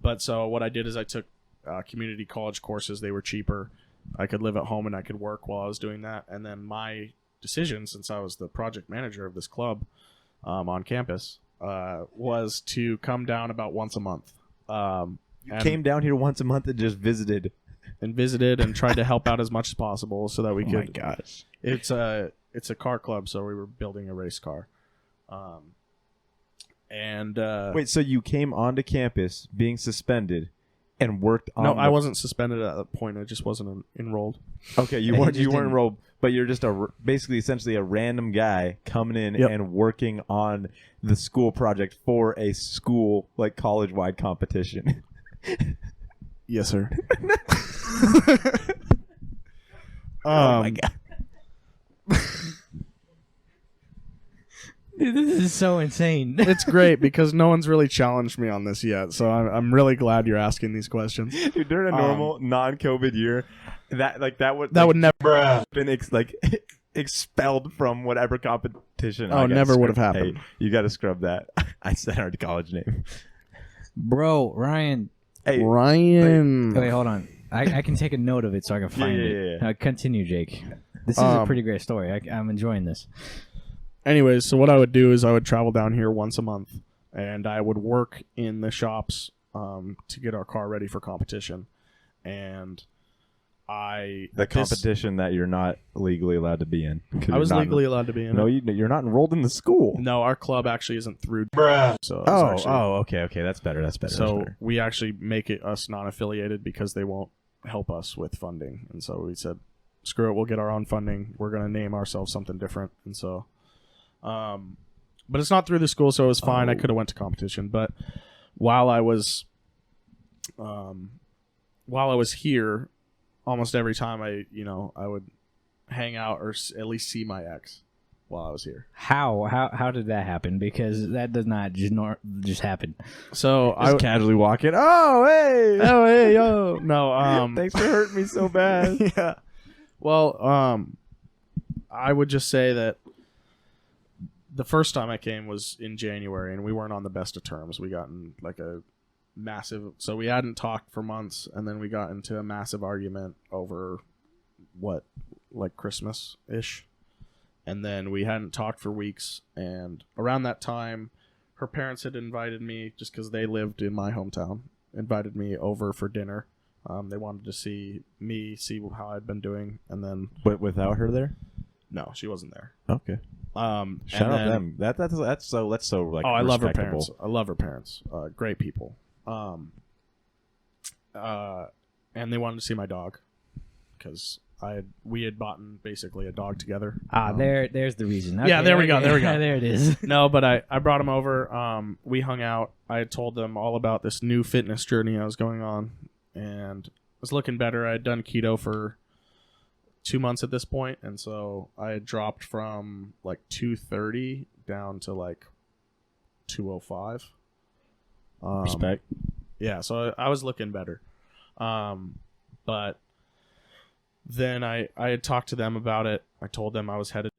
But so what I did is I took community college courses. They were cheaper. I could live at home and I could work while I was doing that. And then my decision, since I was the project manager of this club on campus, was to come down about once a month. You came down here once a month and just visited. And tried to help out as much as possible so that we could. Oh my gosh! It's a car club, so we were building a race car. Wait, so you came onto campus being suspended and worked on? No, I wasn't suspended at that point. I just wasn't enrolled. Okay, you weren't enrolled, but you're just basically essentially a random guy coming in and working on the school project for a school like college-wide competition. Yes, sir. Oh my god. Dude, this is so insane. It's great because no one's really challenged me on this yet, so I'm really glad you're asking these questions. Dude, during a normal non-COVID year, that would never been expelled from whatever competition. Oh, never would have happened. Hey, you got to scrub that. I said our college name, bro. Ryan. Hey, Ryan. Wait, hold on. I can take a note of it so I can find it. Yeah. Continue, Jake. This is a pretty great story. I'm enjoying this. Anyways, so what I would do is I would travel down here once a month, and I would work in the shops to get our car ready for competition. And competition that you're not legally allowed to be in. I was legally allowed to be in. No, you're not enrolled in the school. No, our club actually isn't through. So okay, that's better. So we actually make it us non-affiliated because they won't help us with funding, and so we said, screw it, we'll get our own funding. We're gonna name ourselves something different, and so, but it's not through the school, so it was fine. I could have went to competition, but while I was here, almost every time I would hang out or at least see my ex while I was here. How did that happen? Because that does not just happen. So I was casually walking. Oh hey, yo. No, thanks for hurting me so bad. Yeah. Well, I would just say that the first time I came was in January, and we weren't on the best of terms. We got in like a massive, so we hadn't talked for months, and then we got into a massive argument over Christmas-ish. And then we hadn't talked for weeks, and around that time, her parents had invited me, just because they lived in my hometown, invited me over for dinner. They wanted to see how I'd been doing, and then... But without her there? No, she wasn't there. Okay. Shout out them. That's so like. Oh, I love her parents. I love her parents. Great people. And they wanted to see my dog, because we had bought basically a dog together. There's the reason. Okay, yeah, there we go. There it is. No, but I brought him over. We hung out. I had told them all about this new fitness journey I was going on, and I was looking better. I had done keto for 2 months at this point, and so I had dropped from like 230 down to like 205. Respect. Yeah, so I was looking better. But then I had talked to them about it. I told them I was headed,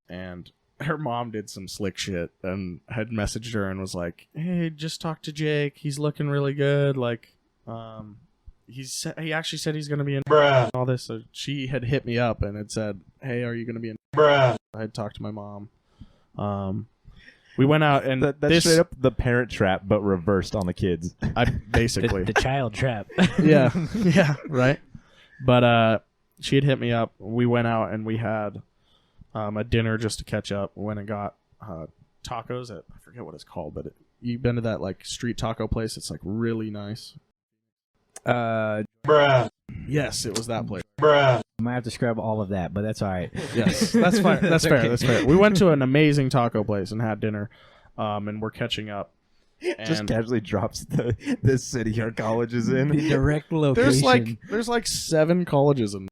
and her mom did some slick shit and had messaged her and was like, "Hey, just talk to Jake. He's looking really good. Like, he actually said he's gonna be in all this." So she had hit me up and had said, "Hey, are you gonna be in?" I had talked to my mom. We went out and that's straight up the parent trap, but reversed on the kids. Basically the child trap. yeah, right. But she had hit me up. We went out and we had a dinner just to catch up. We went and got tacos at, I forget what it's called, but you've been to that like street taco place? It's like really nice. Yes, it was that place. I might have to scrub all of that, but that's all right. Yes, that's fine. That's fair. Okay. That's fair. We went to an amazing taco place and had dinner, and we're catching up. And just casually drops the city our college is in. The direct location. There's like 7 colleges in.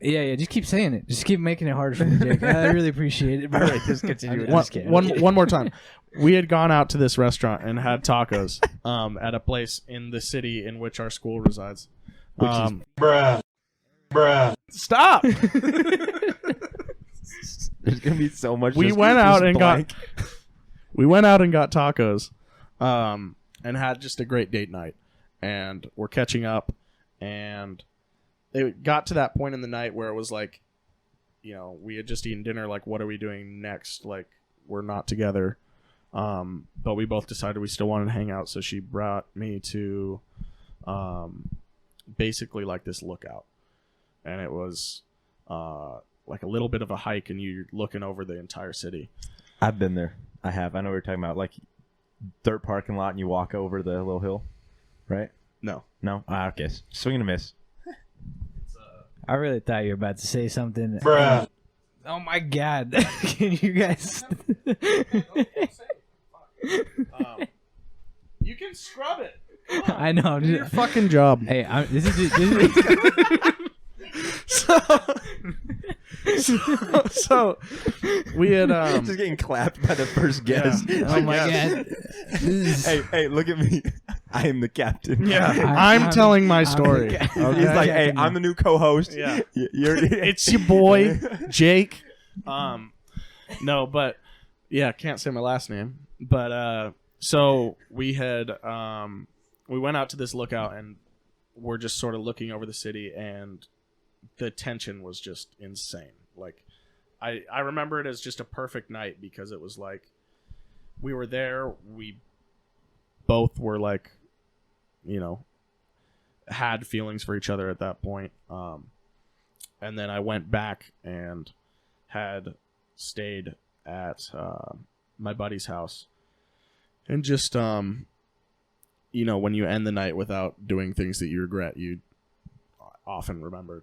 Yeah. Just keep saying it. Just keep making it harder for me, Jake. I really appreciate it. All right, just continue. One more time. We had gone out to this restaurant and had tacos at a place in the city in which our school resides. Which is Stop. There's gonna be so much. We went out and got tacos, and had just a great date night, and we're catching up, and it got to that point in the night where it was like, you know, we had just eaten dinner. Like, what are we doing next? Like, we're not together, but we both decided we still wanted to hang out. So she brought me to, basically like this lookout. And it was like a little bit of a hike, and you're looking over the entire city. I've been there. I have. I know what you're talking about. Like dirt parking lot, and you walk over the little hill, right? No. Okay. Swing and a miss. I really thought you were about to say something. Oh my God! Can you guys? You can scrub it. I know. Do your fucking job. Hey, this is so we had just getting clapped by the first guest. Yeah. Oh my God! Hey, look at me. I am the captain. Yeah, I'm telling my story. Okay. He's like, hey, I'm the new co-host. Yeah, it's your boy Jake. No, but yeah, can't say my last name. But so we had we went out to this lookout, and we're just sort of looking over the city, and the tension was just insane. Like, I remember it as just a perfect night because it was like we were there. We both were like, you know, had feelings for each other at that point. And then I went back and had stayed at my buddy's house. And just, you know, when you end the night without doing things that you regret, you often remember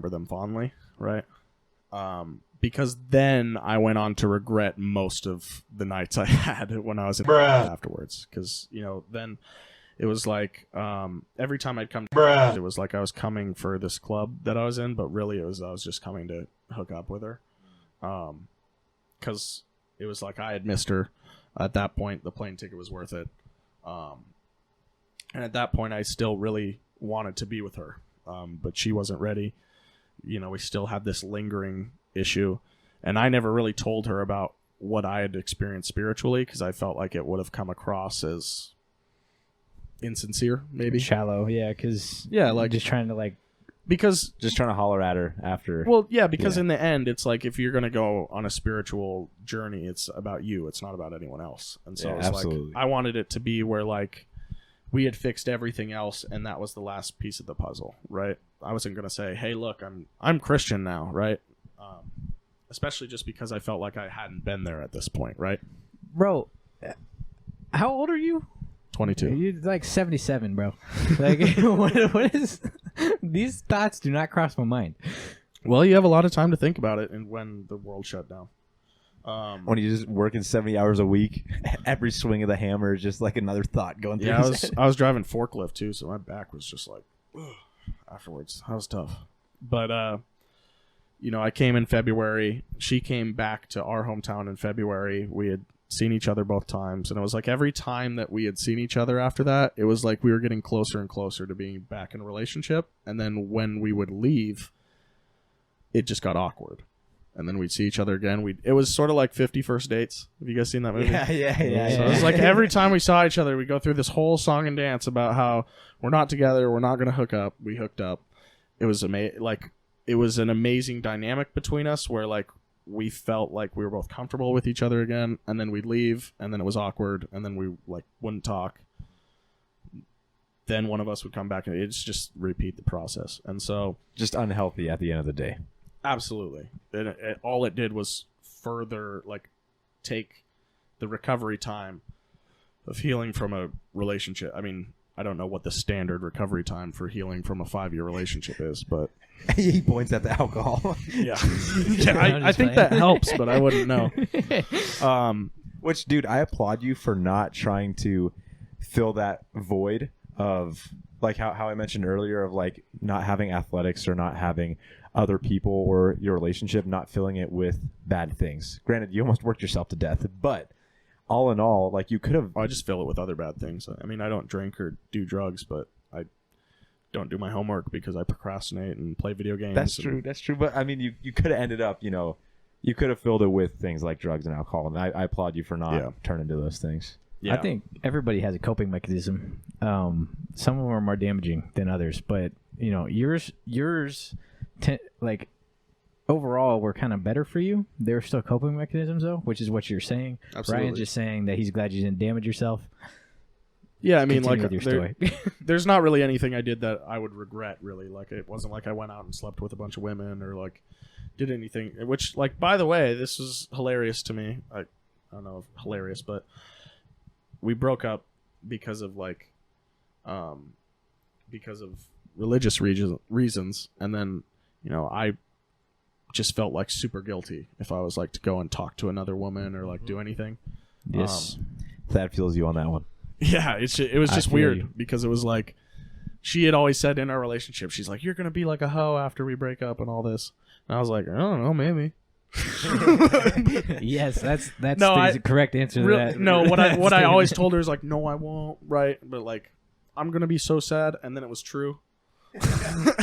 them fondly, right? Because then I went on to regret most of the nights I had when I was in afterwards. Because, you know, then it was like every time I'd come to it was like I was coming for this club that I was in, but really I was just coming to hook up with her. Because it was like I had missed her. At that point, the plane ticket was worth it. And at that point, I still really wanted to be with her. But she wasn't ready. You know, we still had this lingering issue. And I never really told her about what I had experienced spiritually because I felt like it would have come across as insincere, maybe. Shallow, yeah, because... Yeah, like... Just trying to, like... Because... Just trying to holler at her after... Well, yeah, because in the end, it's like if you're going to go on a spiritual journey, it's about you. It's not about anyone else. And so it's like... I wanted it to be where, like, we had fixed everything else, and that was the last piece of the puzzle, right? I wasn't going to say, hey, look, I'm Christian now, right? Especially just because I felt like I hadn't been there at this point, right? Bro, how old are you? 22. You're like 77, bro. Like, what is... These thoughts do not cross my mind. Well, you have a lot of time to think about it and when the world shut down. When you're just working 70 hours a week, every swing of the hammer is just like another thought going through his head. I was driving forklift too, so my back was just like, ugh, afterwards. That was tough. But, you know, I came in February. She came back to our hometown in February. We had seen each other both times, and it was like every time that we had seen each other after that, it was like we were getting closer and closer to being back in a relationship. And then when we would leave, it just got awkward. and then we'd see each other again. It was sort of like 50 First Dates. Have you guys seen that movie? Yeah. So it was like every time we saw each other, we go through this whole song and dance about how we're not together, we're not going to hook up. We hooked up. It was it was an amazing dynamic between us where like we felt like we were both comfortable with each other again, and then we'd leave, and then it was awkward, and then we like wouldn't talk. Then one of us would come back, and it's just repeat the process. And so Just unhealthy at the end of the day. absolutely, all it did was further like take the recovery time of healing from a relationship. I mean, I don't know what the standard recovery time for healing from a 5-year relationship is, but He points at the alcohol. yeah, I think that helps, but I wouldn't know. Which, dude, I applaud you for not trying to fill that void of like how I mentioned earlier of like not having athletics or not having other people or your relationship, not filling it with bad things. Granted, you almost worked yourself to death, but all in all, like you could have. I just fill it with other bad things. I mean, I don't drink or do drugs, but I don't do my homework because I procrastinate and play video games. That's true. But I mean, you could have ended up, you could have filled it with things like drugs and alcohol, and I applaud you for not turning to those things. Yeah. I think everybody has a coping mechanism. Some of them are more damaging than others, but yours, like overall, were kind of better for you. They're still coping mechanisms, though, which is what you're saying. Absolutely. Ryan's just saying that he's glad you didn't damage yourself. Yeah, I mean, Continue like, with your story. there's not really anything I did that I would regret, really. Like, it wasn't like I went out and slept with a bunch of women or, like, did anything. Which, like, by the way, this was hilarious to me. I don't know if hilarious, but we broke up because of, like, because of religious reasons. And then, I just felt, like, super guilty if I was, like, to go and talk to another woman or, like, do anything. Yes. That feels you on that one. Yeah, it was just feel weird you. because it was like she had always said in our relationship, she's like, "You're gonna be like a hoe after we break up and all this." And I was like, "I don't know, maybe." Yes, that's No, the correct answer to that. No, what I always told her is like, "No, I won't." Right, but like, I'm gonna be so sad, and then it was true.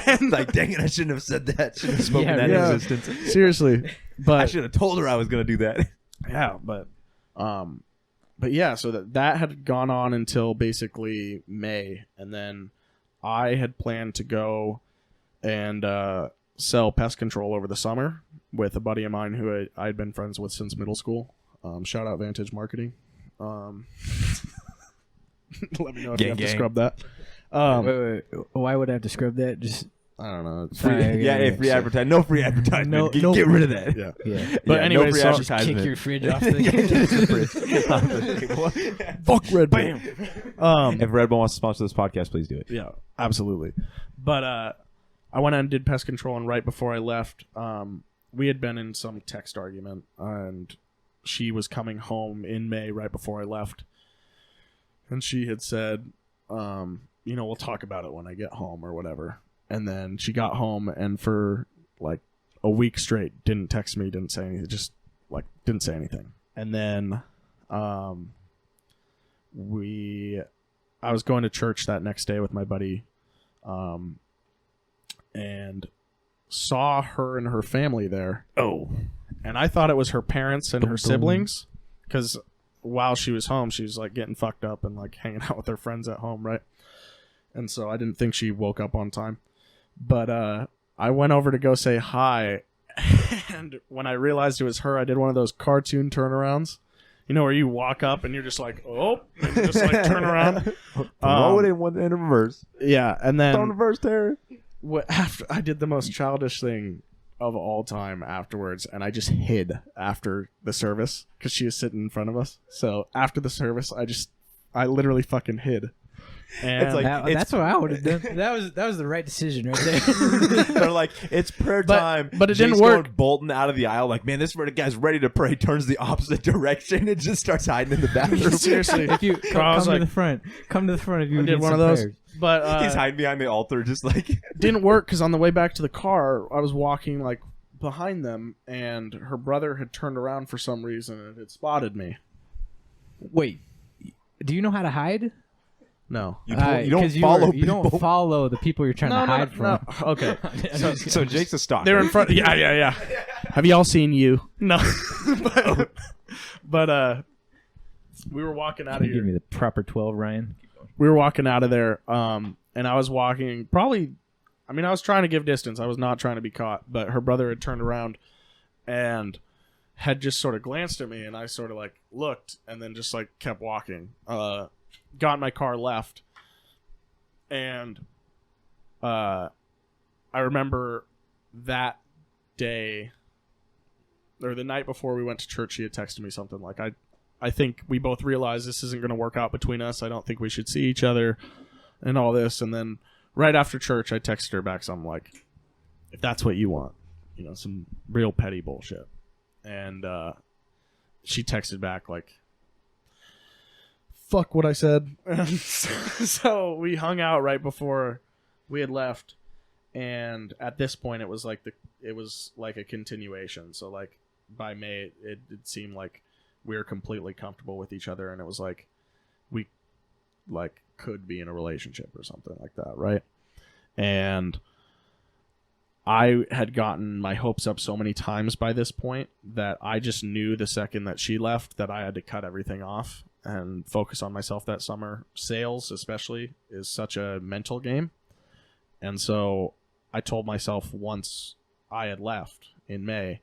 And like, dang it, I shouldn't have said that. Shouldn't have spoken that yeah. existence. Seriously, but I should have told her I was gonna do that. yeah, but yeah, so that had gone on until basically May, and then I had planned to go and sell pest control over the summer with a buddy of mine who I'd been friends with since middle school. Shout out Vantage Marketing. Let me know if you have to scrub that. Wait. Why would I have to scrub that? Just I don't know. Free advertising. No free advertising. No- get, no get free- rid of that. Yeah. yeah. But Yeah, anyway, no free so advertising. Kick your fridge off Yeah, get the the fridge. fuck Red Bull. Bam. If Red Bull wants to sponsor this podcast, please do it. Yeah, absolutely. But I went out and did pest control, and right before I left, we had been in some text argument, and she was coming home in May right before I left, and she had said, we'll talk about it when I get home or whatever. And then she got home, and for like a week straight, didn't text me, didn't say anything, just like didn't say anything. And then I was going to church that next day with my buddy, and saw her and her family there. Oh. And I thought it was her parents and her Boom. siblings, because while she was home, she was like getting fucked up and like hanging out with her friends at home, right? And so I didn't think she woke up on time. But I went over to go say hi, and when I realized it was her, I did one of those cartoon turnarounds. Where you walk up and you're just like, oh, and you just like turn around. Throw it in reverse. Yeah, and then Throw in reverse, Terry. after I did the most childish thing of all time afterwards, and I just hid after the service because she was sitting in front of us. So after the service, I literally fucking hid. And It's like- that's what I would have done. That was the right decision right there. They're like, it's prayer time. but it didn't Jake's work. going bolting out of the aisle, like, man, this guy's ready to pray. Turns the opposite direction and just starts hiding in the bathroom. seriously, if you Bro, I come was to like- the front, if you I need did one some of those, prayers. but He's hiding behind the altar, just like. didn't work because on the way back to the car, I was walking like behind them, and her brother had turned around for some reason and had spotted me. Wait, do you know how to hide? No. You don't follow You don't people. follow the people you're trying to hide from. Okay. So Jake's a stalker. They're in front. Yeah. Have y'all seen You? No. but we were walking out Can of you here. give me the proper 12, Ryan? We were walking out of there, and I was walking probably. I mean, I was trying to give distance. I was not trying to be caught. But her brother had turned around and had just sort of glanced at me, and I sort of like looked and then just like kept walking. Got in my car, left, and I remember that day or the night before we went to church, she had texted me something like, I think we both realize this isn't going to work out between us. I don't think we should see each other and all this. And then right after church, I texted her back something like, if that's what you want, you know, some real petty bullshit. And she texted back like, fuck what I said. And so we hung out right before we had left. And at this point, it was like a continuation. So like by May, it seemed like we were completely comfortable with each other, and it was like we like could be in a relationship or something like that, right? And I had gotten my hopes up so many times by this point that I just knew the second that she left that I had to cut everything off and focus on myself that summer. Sales, especially, is such a mental game. And so I told myself once I had left in May,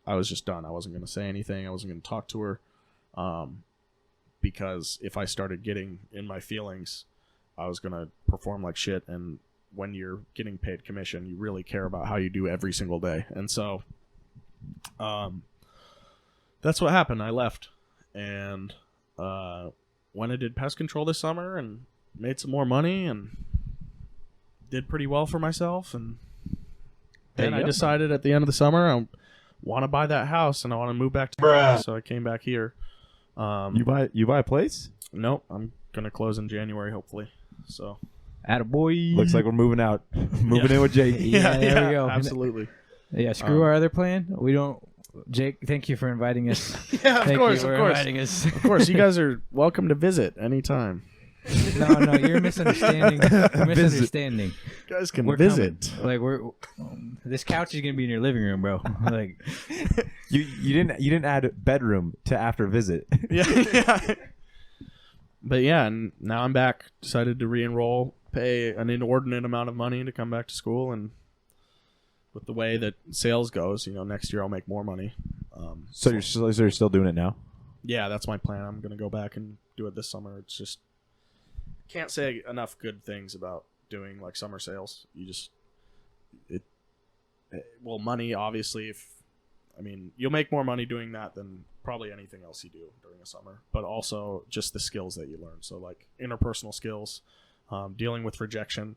I was just done. I wasn't going to say anything. I wasn't going to talk to her. Because if I started getting in my feelings, I was going to perform like shit. And when you're getting paid commission, you really care about how you do every single day. And so that's what happened. I left and went and did pest control this summer and made some more money and did pretty well for myself. And then I decided at the end of the summer I want to buy that house and I want to move back to so I came back here. You buy a place? Nope, I'm gonna close in January hopefully. So Attaboy. Looks like we're moving out. Moving in with Jake. Yeah, there we go. Absolutely. Yeah, screw our other plan. We don't. Jake, thank you for inviting us. Yeah, Thank course, you for of course. inviting us. Of course, you guys are welcome to visit anytime. No, you're misunderstanding. You're misunderstanding. You guys can We're visit. coming. Like this couch is gonna be in your living room, bro. Like You didn't add bedroom to after visit. Yeah. But yeah, and now I'm back. Decided to re-enroll, pay an inordinate amount of money to come back to school, and with the way that sales goes, next year I'll make more money. So you're still doing it now? Yeah, that's my plan. I'm gonna go back and do it this summer. It's just can't say enough good things about doing like summer sales. Money obviously. You'll make more money doing that than probably anything else you do during the summer, but also just the skills that you learn. So like interpersonal skills, dealing with rejection,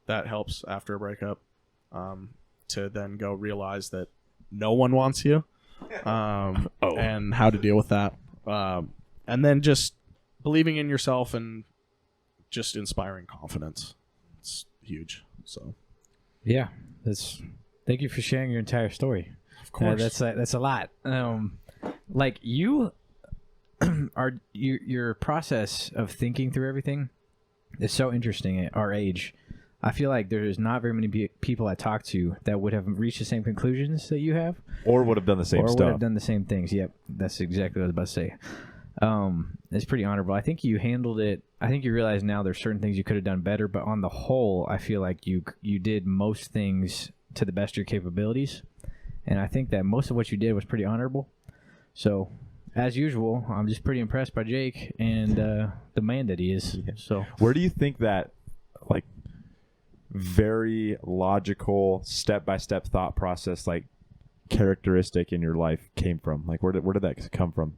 that helps after a breakup, to then go realize that no one wants you, and how to deal with that. And then just believing in yourself and just inspiring confidence. It's huge. So yeah, thank you for sharing your entire story. Of course. That's a lot. Like you your process of thinking through everything is so interesting at our age. I feel like there's not very many people I talk to that would have reached the same conclusions that you have, or would have done the same or stuff, would have done the same things. Yep, that's exactly what I was about to say. It's pretty honorable. I think you handled it. I think you realize now there's certain things you could have done better, but on the whole, I feel like you did most things to the best of your capabilities. And I think that most of what you did was pretty honorable. So, as usual, I'm just pretty impressed by Jake and the man that he is. So, where do you think that, like, very logical, step-by-step thought process, like, characteristic in your life came from? Like, where did that come from?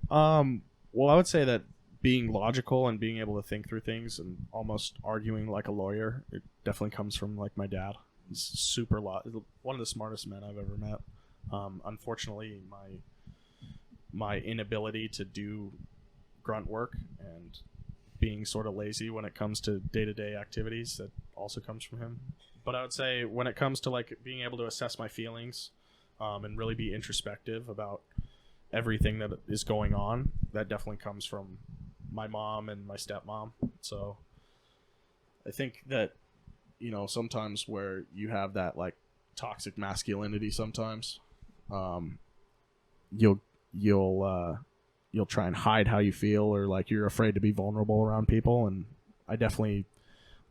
Well, I would say that being logical and being able to think through things and almost arguing like a lawyer, it definitely comes from, like, my dad. He's super one of the smartest men I've ever met. Unfortunately, my inability to do grunt work and being sort of lazy when it comes to day-to-day activities, that also comes from him. But I would say when it comes to like being able to assess my feelings, and really be introspective about everything that is going on, that definitely comes from my mom and my stepmom. So I think that sometimes where you have that like toxic masculinity sometimes. You'll try and hide how you feel, or like you're afraid to be vulnerable around people, and I definitely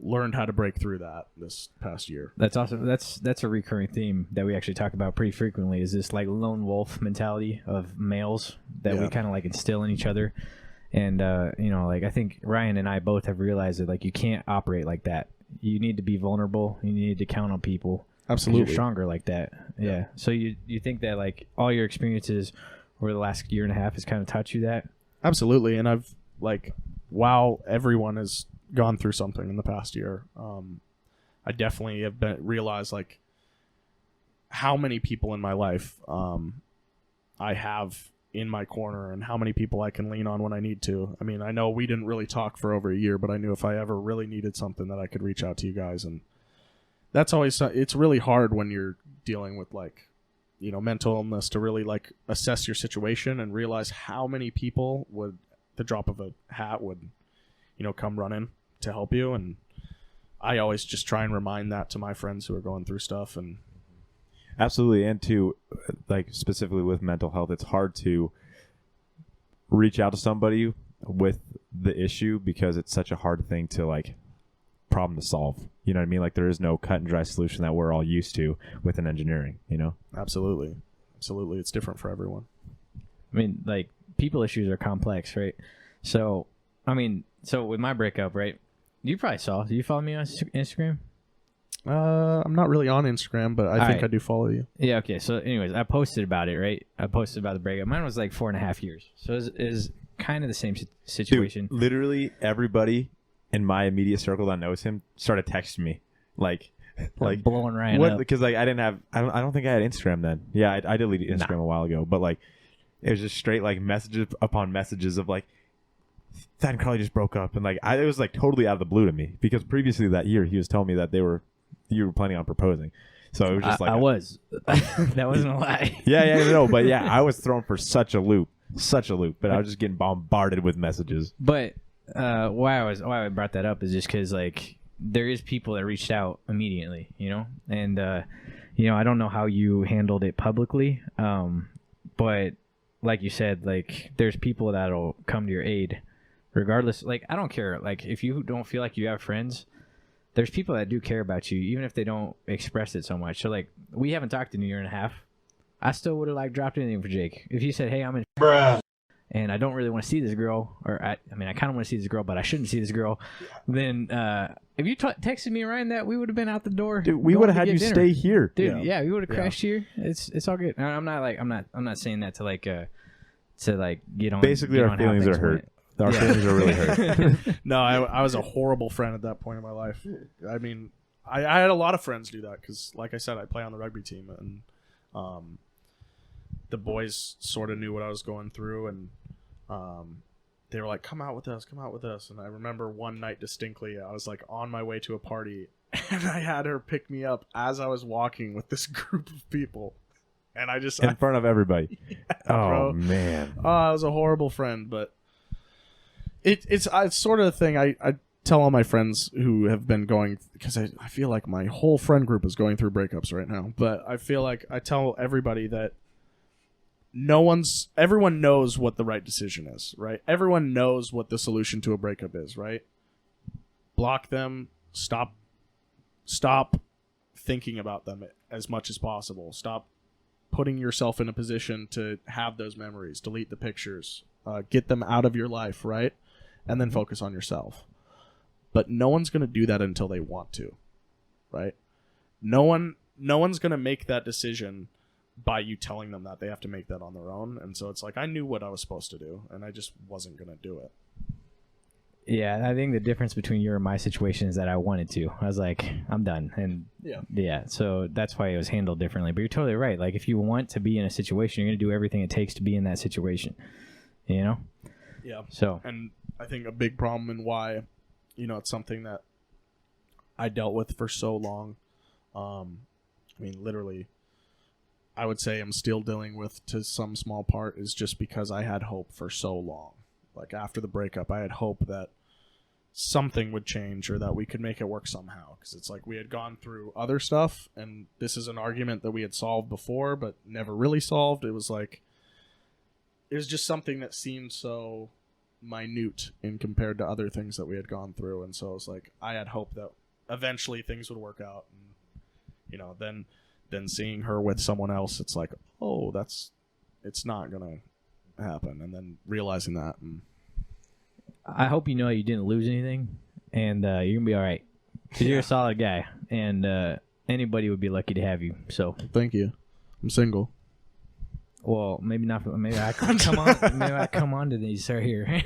learned how to break through that this past year. That's awesome. That's a recurring theme that we actually talk about pretty frequently, is this like lone wolf mentality of males that we kind of like instill in each other. And like I think Ryan and I both have realized that like you can't operate like that. You need to be vulnerable. You need to count on people. Absolutely. You're stronger like that. Yeah. So you think that like all your experiences over the last year and a half has kind of taught you that? Absolutely. And I've while everyone has gone through something in the past year, I definitely have realized like how many people in my life I have in my corner, and how many people I can lean on when I need to. I mean, I know we didn't really talk for over a year, but I knew if I ever really needed something that I could reach out to you guys. And that's always, it's really hard when you're dealing with mental illness to really like assess your situation and realize how many people would, the drop of a hat, would, come running to help you. And I always just try and remind that to my friends who are going through stuff. And absolutely. And to like specifically with mental health, it's hard to reach out to somebody with the issue because it's such a hard thing to like problem to solve. You know what I mean? Like there is no cut and dry solution that we're all used to within engineering, Absolutely. It's different for everyone. I mean, like people issues are complex, right? So, so with my breakup, right? You probably saw. Do you follow me on Instagram? I'm not really on Instagram, but I think I do follow you. Yeah, okay. So anyways, I posted about it, right? I posted about the breakup. Mine was like 4.5 years. So it's kind of the same situation. Dude, literally everybody in my immediate circle that knows him started texting me. Like blowing Ryan up. Because like I don't think I had Instagram then. Yeah, I deleted Instagram a while ago. But like it was just straight like messages upon messages of like, Thad and Carly just broke up. And like it was like totally out of the blue to me. Because previously that year he was telling me that you were planning on proposing. So it was just like I was. That wasn't a lie. No, but yeah, I was thrown for such a loop. But I was just getting bombarded with messages. But why I brought that up is just because like there is people that reached out immediately, and I don't know how you handled it publicly, but like you said, like there's people that'll come to your aid regardless. Like I don't care, like if you don't feel like you have friends, there's people that do care about you, even if they don't express it so much. So, like, we haven't talked in a year and a half. I still would have, like, dropped anything for Jake. If you said, hey, I'm in and I don't really want to see this girl, or I kind of want to see this girl, but I shouldn't see this girl, then if you texted me, Ryan, that we would have been out the door. Dude, we would have had you dinner. stay here. Dude, yeah we would have crashed here. It's all good. I'm not saying that to, like, get on. Basically, get our on feelings are hurt. Our feelings are really hurt. No, I was a horrible friend at that point in my life. I mean, I had a lot of friends do that because, like I said, I play on the rugby team, and the boys sort of knew what I was going through, and they were like, come out with us. And I remember one night distinctly, I was like on my way to a party, and I had her pick me up as I was walking with this group of people. And I just... In front of everybody. Yeah, oh, bro. Man. Oh, I was a horrible friend, but... It's sort of the thing I tell all my friends who have been going, because I feel like my whole friend group is going through breakups right now, but I feel like I tell everybody that everyone knows what the right decision is, right? Everyone knows what the solution to a breakup is, right? Block them, stop thinking about them as much as possible. Stop putting yourself in a position to have those memories, delete the pictures, get them out of your life, right? And then focus on yourself. But no one's going to do that until they want to, right? No one's going to make that decision by you telling them that. They have to make that on their own. And so it's like, I knew what I was supposed to do, and I just wasn't going to do it. Yeah, I think the difference between your and my situation is that I wanted to. I was like, I'm done. And yeah, so that's why it was handled differently. But you're totally right. Like, if you want to be in a situation, you're going to do everything it takes to be in that situation, Yeah. So. And I think a big problem and why, it's something that I dealt with for so long. I mean, literally, I would say I'm still dealing with to some small part is just because I had hope for so long. Like after the breakup, I had hope that something would change or that we could make it work somehow. Because it's like we had gone through other stuff, and this is an argument that we had solved before but never really solved. It was just something that seemed so minute in compared to other things that we had gone through. And so it was like I had hope that eventually things would work out. And, then seeing her with someone else, it's like, oh, it's not going to happen. And then realizing that. And I hope you know you didn't lose anything, and you're going to be all right. Because you're a solid guy, and anybody would be lucky to have you. So thank you. I'm single. Well, maybe not. Maybe I can come on. Maybe I come on to these right here.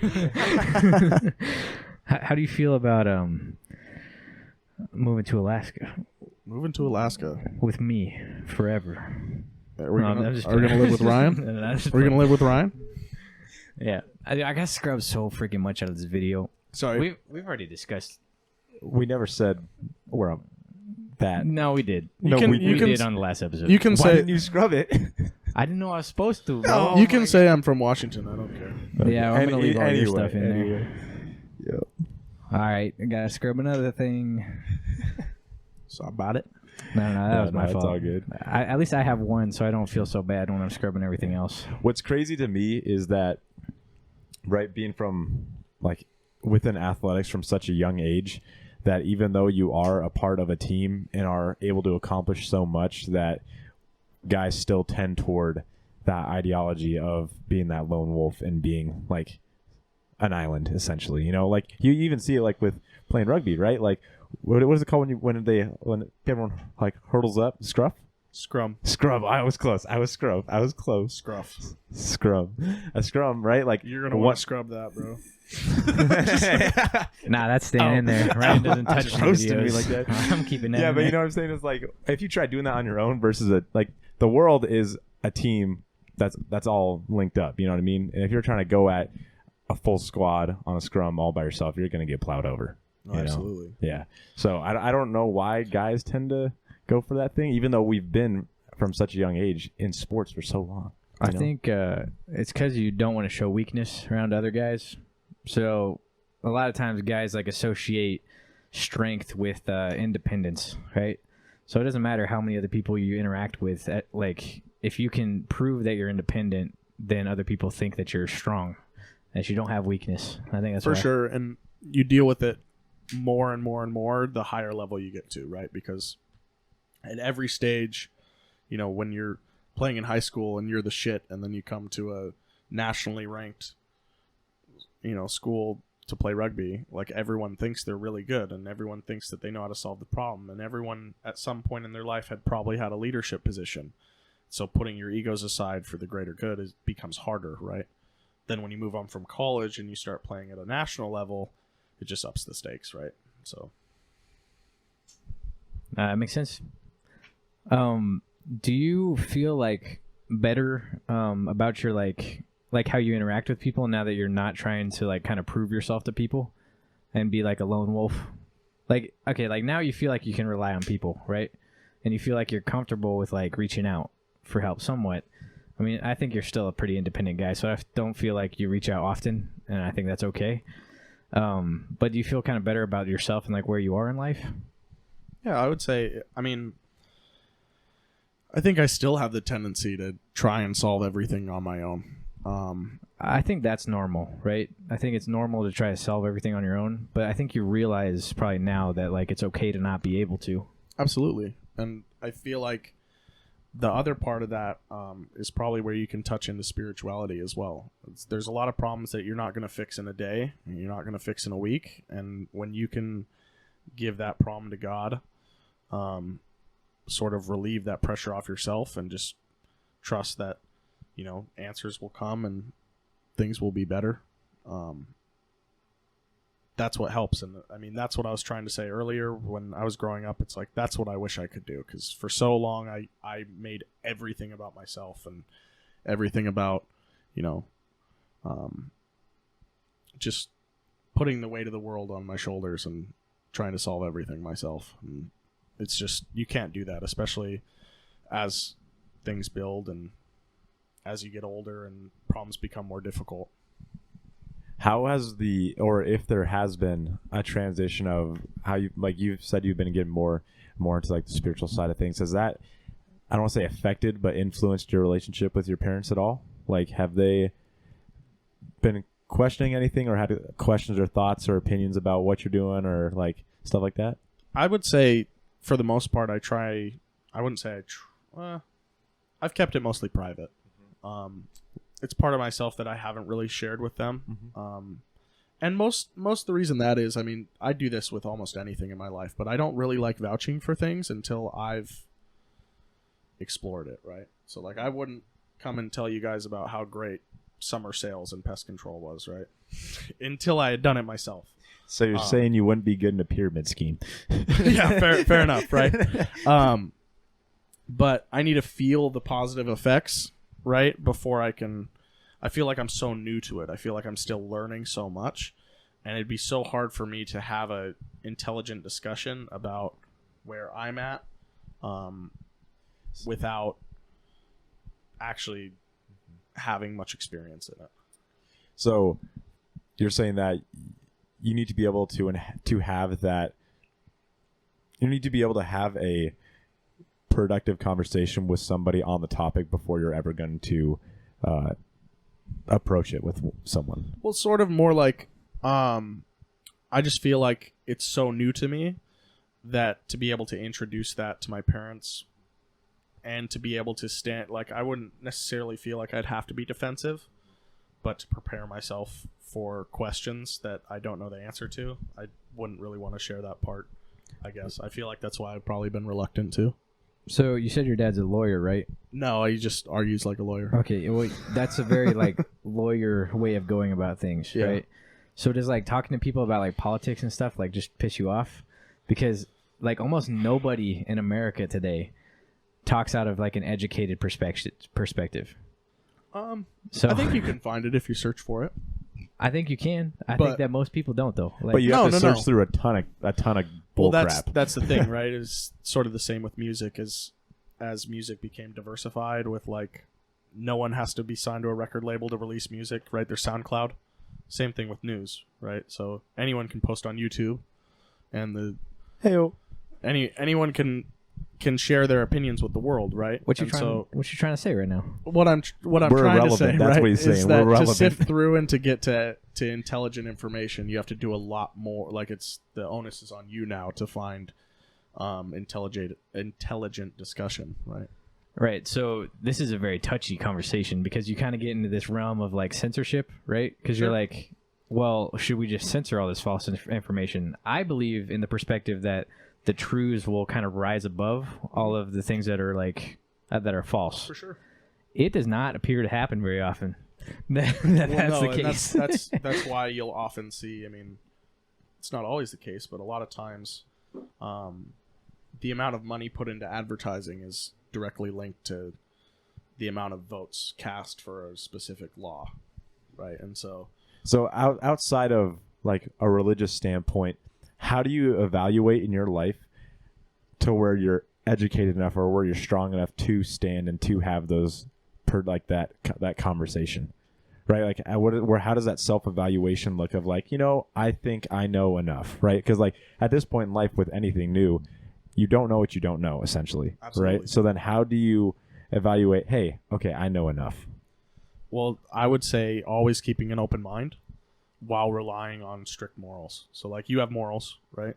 How do you feel about moving to Alaska? Moving to Alaska With me forever. Are we gonna live with Ryan? Are we gonna live with Ryan? Yeah, I got scrubbed so freaking much out of this video. Sorry, we've already discussed. We never said where I'm that. No, we did. We did on the last episode. You can Why say didn't you scrub it? I didn't know I was supposed to. No, you can say I'm from Washington. I don't care. Yeah, I'm gonna leave all your stuff in there. Yep. All right, I gotta scrub another thing. So about it. No, that was my fault. It's all good. At least I have one, so I don't feel so bad when I'm scrubbing everything else. What's crazy to me is that, right, being from like within athletics from such a young age, that even though you are a part of a team and are able to accomplish so much, that guys still tend toward that ideology of being that lone wolf and being like an island, essentially. Like you even see it like with playing rugby, right? Like what is it called when everyone like hurdles up? Scruff? Scrum. I was close. I was close. Scruff. Scrum. A scrum, right? Like you're gonna want to scrub that, bro. Nah, that's staying in there. Ryan doesn't touch the roasting videos. me like that. I'm keeping that. Yeah, in but there. you know what I'm saying? It's like if you try doing that on your own versus the world is a team that's all linked up. You know what I mean? And if you're trying to go at a full squad on a scrum all by yourself, you're gonna get plowed over. Oh, absolutely. Yeah. So I don't know why guys tend to go for that thing, even though we've been from such a young age in sports for so long. I think it's because you don't want to show weakness around other guys. So a lot of times guys like associate strength with independence, right? So it doesn't matter how many other people you interact with. Like if you can prove that you're independent, then other people think that you're strong, that you don't have weakness. I think that's for why. sure. And you deal with it more and more and more the higher level you get to, right? Because at every stage, when you're playing in high school and you're the shit, and then you come to a nationally ranked school to play rugby, like everyone thinks they're really good and everyone thinks that they know how to solve the problem, and everyone at some point in their life had probably had a leadership position. So putting your egos aside for the greater good becomes harder, right? Then when you move on from college and you start playing at a national level, it just ups the stakes, right? So that makes sense. Do you feel like better about your like how you interact with people now that you're not trying to like kind of prove yourself to people and be like a lone wolf? Like, okay, like now you feel like you can rely on people, right? And you feel like you're comfortable with like reaching out for help somewhat. I mean, I think you're still a pretty independent guy, so I don't feel like you reach out often, and I think that's okay. But do you feel kind of better about yourself and like where you are in life? Yeah, I would say, I think I still have the tendency to try and solve everything on my own. I think that's normal, right? I think it's normal to try to solve everything on your own, but I think you realize probably now that like it's okay to not be able to. Absolutely. And I feel like the other part of that is probably where you can touch into spirituality as well. There's a lot of problems that you're not going to fix in a day, and you're not going to fix in a week, and when you can give that problem to God, sort of relieve that pressure off yourself and just trust that answers will come and things will be better. That's what helps. And that's what I was trying to say earlier when I was growing up. It's like, that's what I wish I could do. Because for so long, I made everything about myself and everything about, just putting the weight of the world on my shoulders and trying to solve everything myself. And it's just, you can't do that, especially as things build and as you get older and problems become more difficult. How has or if there has been a transition of how you, like you've said, you've been getting more into like the spiritual side of things, has that, I don't want to say affected, but influenced your relationship with your parents at all? Like, have they been questioning anything, or had questions or thoughts or opinions about what you're doing, or like stuff like that? I would say, for the most part, I wouldn't say I've kept it mostly private. It's part of myself that I haven't really shared with them. And most of the reason that is, I mean, I do this with almost anything in my life, but I don't really like vouching for things until I've explored it, right? So, like, I wouldn't come and tell you guys about how great summer sales and pest control was, right? Until I had done it myself. So you're saying you wouldn't be good in a pyramid scheme? Yeah, fair enough, right? But I need to feel the positive effects, right, before I feel like I'm so new to it. I feel like I'm still learning so much, and it'd be so hard for me to have a intelligent discussion about where I'm at without actually having much experience in it. So you're saying that you need to be able to have that. You need to be able to have a productive conversation with somebody on the topic before you're ever going to approach it with someone. Well, sort of more like, I just feel like it's so new to me that to be able to introduce that to my parents and to be able to stand, like, I wouldn't necessarily feel like I'd have to be defensive, but to prepare myself for questions that I don't know the answer to, I wouldn't really want to share that part, I guess. I feel like that's why I've probably been reluctant to. So you said your dad's a lawyer, right? No, he just argues like a lawyer. Okay, well, that's a very like lawyer way of going about things, Yeah. right? So does like talking to people about like politics and stuff like just piss you off? Because like almost nobody in America today talks out of like an educated perspective. So I think you can find it if you search for it. I think you can. I think that most people don't though. Like, but you have to search No. through a ton of bull crap. That's the thing, right? Is sort of the same with music. As music became diversified, with like no one has to be signed to a record label to release music, right? There's SoundCloud. Same thing with news, right? So anyone can post on YouTube, and anyone can share their opinions with the world, right? What you trying to say right now? What I'm We're trying to irrelevant. say, That's right, what he's is saying. that We're to irrelevant. sift through and to get to intelligent information, you have to do a lot more. Like, it's the onus is on you now to find intelligent discussion, right? Right. So this is a very touchy conversation because you kind of get into this realm of like censorship, right? Because you're like, well, should we just censor all this false information? I believe in the perspective that the truths will kind of rise above all of the things that are like that are false. For sure. It does not appear to happen very often. That's the case. That's why you'll often see. I mean, it's not always the case, but a lot of times, the amount of money put into advertising is directly linked to the amount of votes cast for a specific law, right? And so outside of like a religious standpoint, how do you evaluate in your life to where you're educated enough or where you're strong enough to stand and to have those that conversation, right? Like, how does that self-evaluation look of like, I think I know enough, right? Because like at this point in life with anything new, you don't know what you don't know, essentially. Absolutely. Right? So then how do you evaluate, hey, okay, I know enough? Well, I would say always keeping an open mind while relying on strict morals. So like, you have morals, right?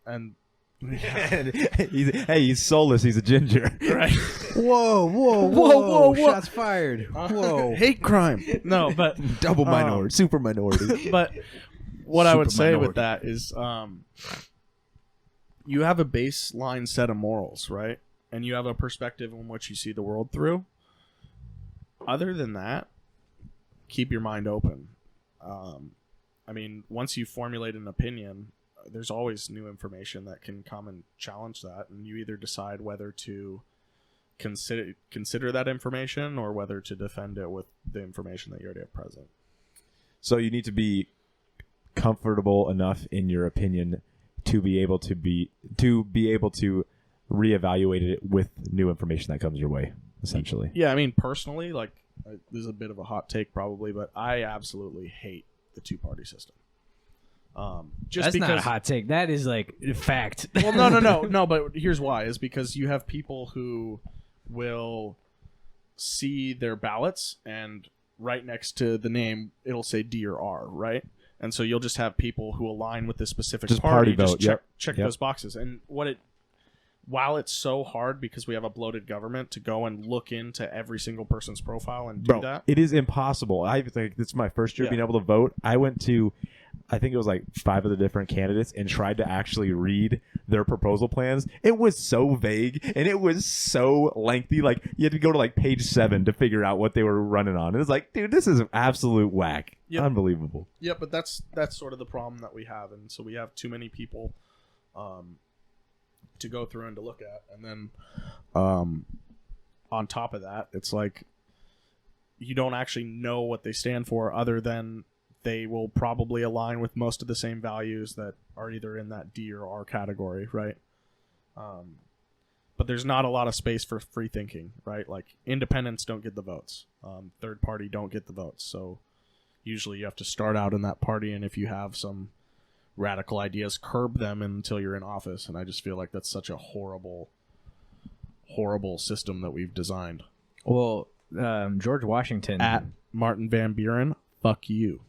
And he's soulless, he's a ginger. right. Whoa, shots fired. Whoa. Hate crime. No, but Double minority, super minority. But what I would Super say minority. with that is you have a baseline set of morals, right? And you have a perspective in which you see the world through. Other than that, keep your mind open. I mean, once you formulate an opinion, there's always new information that can come and challenge that, and you either decide whether to consider that information or whether to defend it with the information that you already have present. So you need to be comfortable enough in your opinion to be able to reevaluate it with new information that comes your way, essentially. Yeah, I mean, personally, like, this is a bit of a hot take probably, but I absolutely hate the two-party system. That's not a hot take. That is like a fact. Well, no. But here's why: is because you have people who will see their ballots, and right next to the name, it'll say D or R, right? And so you'll just have people who align with this specific Just party, party vote, check those boxes. And while it's so hard because we have a bloated government to go and look into every single person's profile and do that, it is impossible. I think this is my first year being able to vote. I went to, I think it was like 5 of the different candidates and tried to actually read their proposal plans. It was so vague and it was so lengthy. Like you had to go to like page 7 to figure out what they were running on. It was like, dude, this is absolute whack. Yep. Unbelievable. Yeah, but that's sort of the problem that we have, and so we have too many people to go through and to look at, and then on top of that, it's like you don't actually know what they stand for, other than they will probably align with most of the same values that are either in that D or R category, right? But there's not a lot of space for free thinking, right? Like independents don't get the votes, third party don't get the votes, so usually you have to start out in that party, and if you have some radical ideas, curb them until you're in office. And I just feel like that's such a horrible system that we've designed. Well, George Washington At Martin Van Buren, fuck you.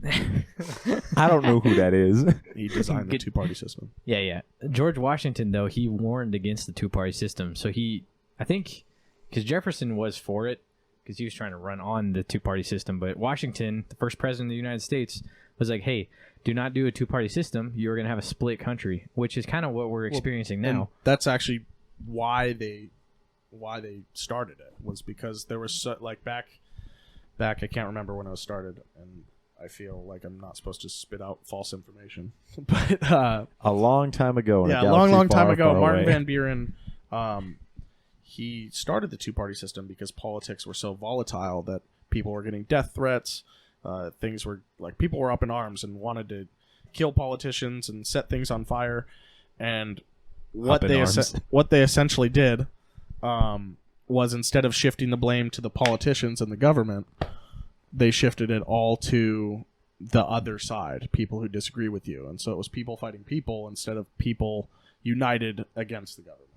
I don't know who that is. He designed the two-party system. Yeah. George Washington, though, he warned against the two-party system. So I think, because Jefferson was for it, because he was trying to run on the two-party system. But Washington, the first president of the United States, was like, hey, do not do a two-party system. You're going to have a split country, which is kind of what we're experiencing now. And that's actually why they started it, was because there was back I can't remember when it was started, and I feel like I'm not supposed to spit out false information. But a long time ago. A long time ago, Martin Van Buren, he started the two-party system because politics were so volatile that people were getting death threats. Things were like people were up in arms and wanted to kill politicians and set things on fire. And what they essentially did was, instead of shifting the blame to the politicians and the government, they shifted it all to the other side, people who disagree with you. And so it was people fighting people instead of people united against the government.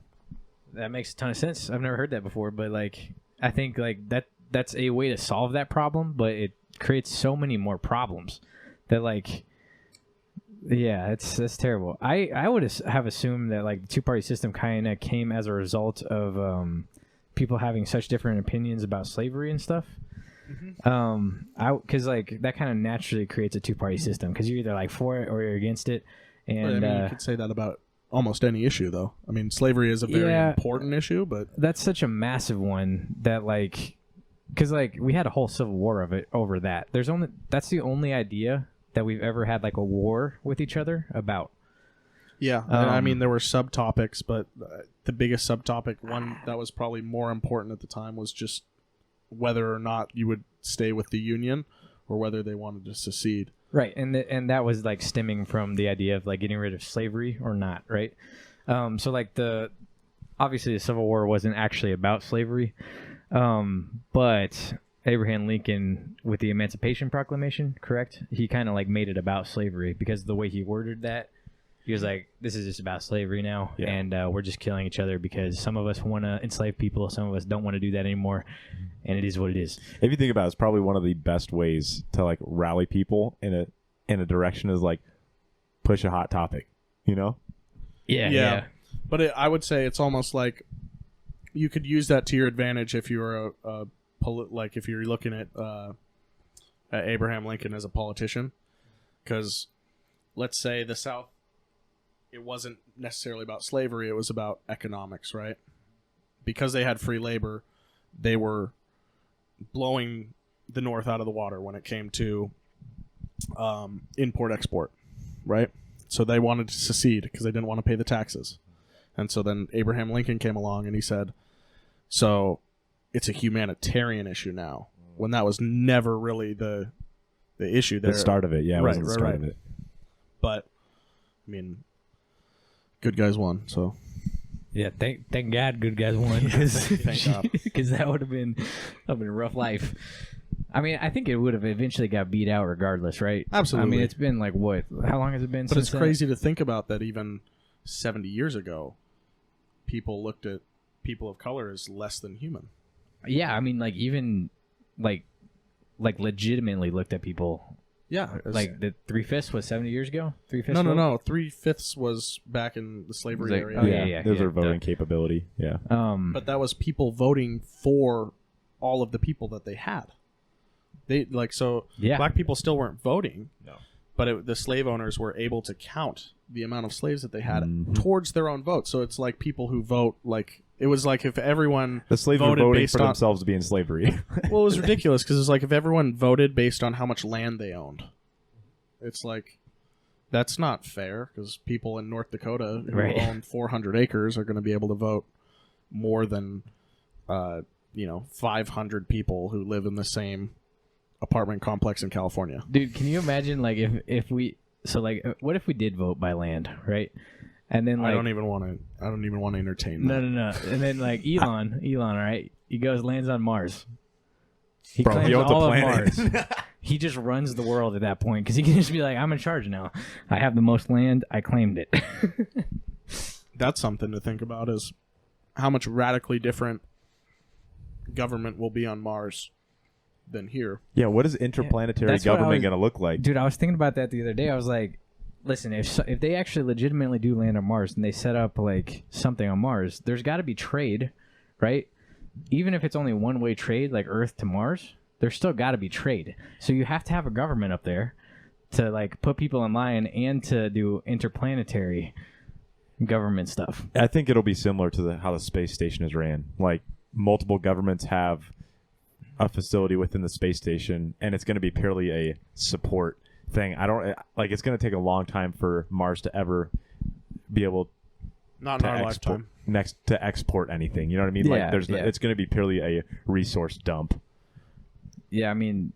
That makes a ton of sense. I've never heard that before, but like I think like that's a way to solve that problem, but it creates so many more problems that like that's terrible. I would have assumed that like the two-party system kind of came as a result of people having such different opinions about slavery and stuff. Mm-hmm. Because like that kind of naturally creates a two-party system, because you're either like for it or you're against it. And you could say that about almost any issue, though. I mean, slavery is a very important issue, but that's such a massive one that like, because like we had a whole civil war of it over that. That's the only idea that we've ever had like a war with each other about. Yeah, and I mean there were subtopics, but the biggest subtopic, one that was probably more important at the time, was just whether or not you would stay with the Union or whether they wanted to secede. Right, and that was like stemming from the idea of like getting rid of slavery or not, right? So like obviously the Civil War wasn't actually about slavery, but Abraham Lincoln, with the Emancipation Proclamation, correct? He kind of like made it about slavery, because the way he worded that, he was like, this is just about slavery now, and we're just killing each other because some of us want to enslave people, some of us don't want to do that anymore, and it is what it is. If you think about it, it's probably one of the best ways to like rally people in a direction, is like push a hot topic, you know? Yeah. But I would say it's almost like you could use that to your advantage if you were if you're looking at Abraham Lincoln as a politician, because let's say the South, it wasn't necessarily about slavery, it was about economics, right? Because they had free labor, they were blowing the North out of the water when it came to import-export, right? So they wanted to secede because they didn't want to pay the taxes. And so then Abraham Lincoln came along and he said, so it's a humanitarian issue now, when that was never really the issue there. The start of it, yeah. It wasn't the start of it. But, I mean, good guys won, so. Yeah, thank God good guys won, because that would have been a rough life. I mean, I think it would have eventually got beat out regardless, right? Absolutely. I mean, it's been like what? How long has it been? But since it's crazy to think about that even 70 years ago, people looked at people of color as less than human. Yeah, I mean, like even like legitimately looked at people. Yeah, Like the 3/5 was 70 years ago. 3/5. No. 3/5 was back in the slavery Like- area. oh, yeah. Those are voting Duh. capability. Yeah. But that was people voting for all of the people that they had. They Yeah. black people still weren't voting. No. But the slave owners were able to count the amount of slaves that they had Mhm. towards their own vote. So it's like people who vote like it was like if everyone The slaves were voted voting based for on themselves to be in slavery. well, it was ridiculous because it's like if everyone voted based on how much land they owned. It's like that's not fair because people in North Dakota who Right. own 400 acres are going to be able to vote more than 500 people who live in the same apartment complex in California. Dude, can you imagine like if we what if we did vote by land, right? And then like I don't even want to entertain that. no. And then like Elon, all right, he lands on Mars. He Bro, claims he owns a all of planet. Mars. He just runs the world at that point because he can just be like, I'm in charge now. I have the most land. I claimed it. That's something to think about is how much radically different government will be on Mars than here. Yeah, what is interplanetary that's what I government was- going to look like? Dude, I was thinking about that the other day. I was like, listen, if they actually legitimately do land on Mars and they set up like something on Mars, there's got to be trade, right? Even if it's only one-way trade, like Earth to Mars, there's still got to be trade. So you have to have a government up there to like put people in line and to do interplanetary government stuff. I think it'll be similar to how the space station is ran. Like multiple governments have a facility within the space station, and it's going to be purely a support thing. I don't like. It's going to take a long time for Mars to ever be able Not in to our export lifetime. to export anything. You know what I mean? Yeah, Like yeah. it's going to be purely a resource dump. Yeah, I mean,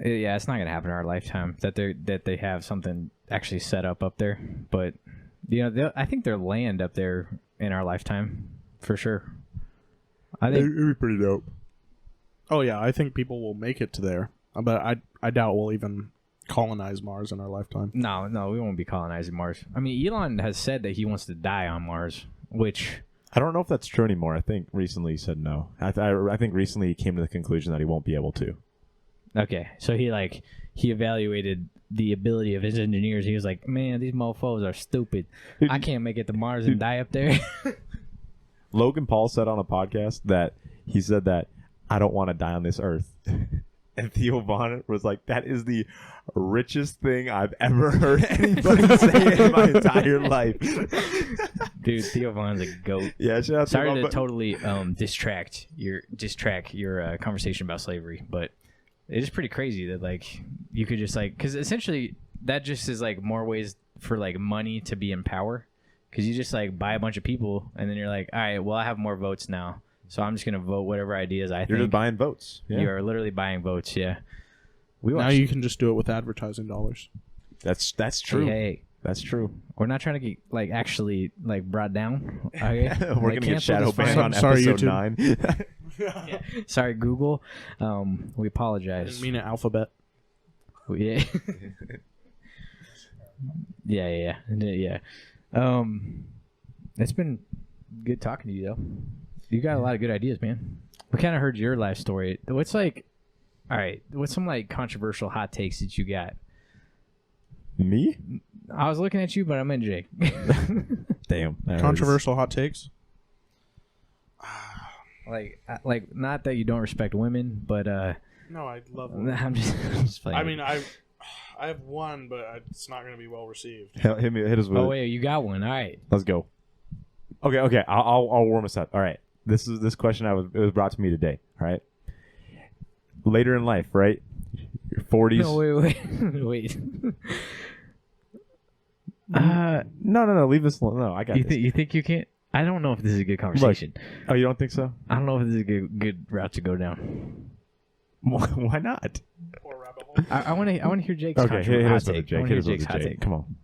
yeah, it's not gonna happen in our lifetime that they have something actually set up there. But I think they'll land up there in our lifetime for sure. I think It'd be pretty dope. Oh yeah, I think people will make it to there, but I doubt we'll even colonize Mars in our lifetime. no, we won't be colonizing Mars. I mean, Elon has said that he wants to die on Mars, which I don't know if that's true anymore. I think recently he said no. I think recently he came to the conclusion that he won't be able to. okay, so he evaluated the ability of his engineers. He was like, man, these mofos are stupid. Dude, I can't make it to Mars and die up there. Logan Paul said on a podcast that he said that I don't want to die on this earth. And Theo Von was like, that is the richest thing I've ever heard anybody say in my entire life. Dude, Theo Von's a goat. Yeah, shout out Sorry Theo to Von, but- totally distract your conversation about slavery, but it is pretty crazy that like you could just like because essentially that just is like more ways for like money to be in power because you just like buy a bunch of people and then you're like, all right, well I have more votes now, so I'm just gonna vote whatever ideas I You're think. just buying votes. Yeah. You are literally buying votes. Yeah, we Now watched. you can just do it with advertising dollars. That's true. Hey, That's true. we're not trying to get like actually like brought down. Okay? We're Like, gonna get cancel shadow this fine. banned on Sorry, episode YouTube. 9. Sorry, Google. We I apologize. didn't mean it alphabet. Yeah. yeah. It's been good talking to you though. You got a lot of good ideas, man. We kind of heard your life story. What's like, all right, what's some like controversial hot takes that you got? Me? I was looking at you, but I meant Jake. Damn. Controversial hot takes. like not that you don't respect women, but No, I love. I'm just playing. I mean, I have one, but it's not going to be well received. Hit us with oh it. wait, you got one. All right. Let's go. Okay. I'll warm us up. All right. This question it was brought to me today. All right. Later in life, right? Your 40s. No, wait. No. Leave this alone. No, I got this. You think you can't? I don't know if this is a good conversation. Oh, you don't think so? I don't know if this is a good route to go down. Why not? Poor rabbit hole. I want to hear Jake's Okay, hit hot us with it, take. I Jake. want Hit to us hear with Jake's it, hot Jake. take. Come on.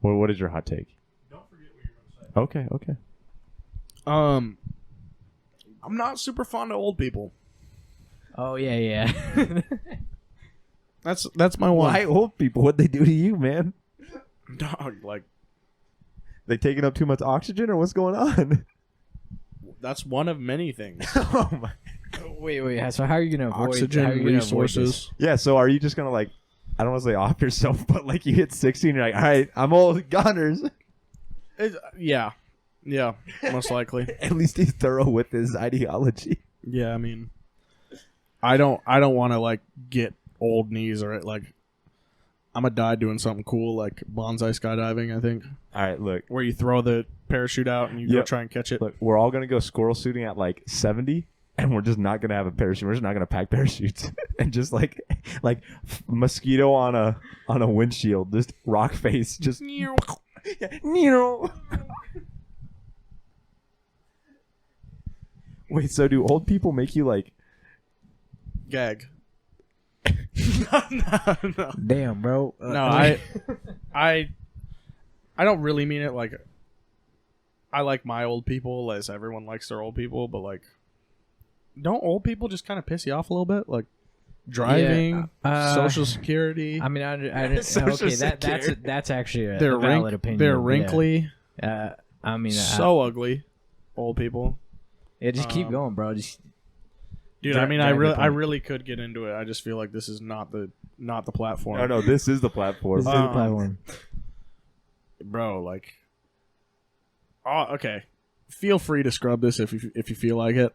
What is your hot take? Don't forget what you're going to say. Okay. I'm not super fond of old people. Oh yeah. That's my one. Why old people? What'd they do to you, man? Dog, like They taking up too much oxygen, or what's going on? that's one of many things. Oh my. Wait. So how are you gonna avoid Oxygen how are you gonna avoid resources. Yeah. So are you just gonna like? I don't want to say off yourself, but like you hit 60 and you're like, all right, I'm old, goners. Yeah, most likely. At least he's thorough with his ideology. Yeah, I mean, I don't want to like get old knees or like I'm gonna die doing something cool like bonsai skydiving. I think All right, look, where you throw the parachute out and you go Yep. try and catch it. look, we're all gonna go squirrel shooting at like 70, and we're just not gonna have a parachute. We're just not gonna pack parachutes, and just like mosquito on a windshield, just rock face, just yeah, Wait, so do old people make you like? Gag. No. Damn, bro. No, I don't really mean it like I like my old people as everyone likes their old people, but like don't old people just kind of piss you off a little bit? Like driving, Social Security. I mean, I Social okay, Security. that's actually a they're valid opinion. They're wrinkly. Yeah. I mean, So ugly. Old people. yeah, just keep going, bro. Just Dude, I mean, I really could get into it. I just feel like this is not the platform. No, this is the platform. this is the platform. Bro, like, oh, okay. Feel free to scrub this if you feel like it.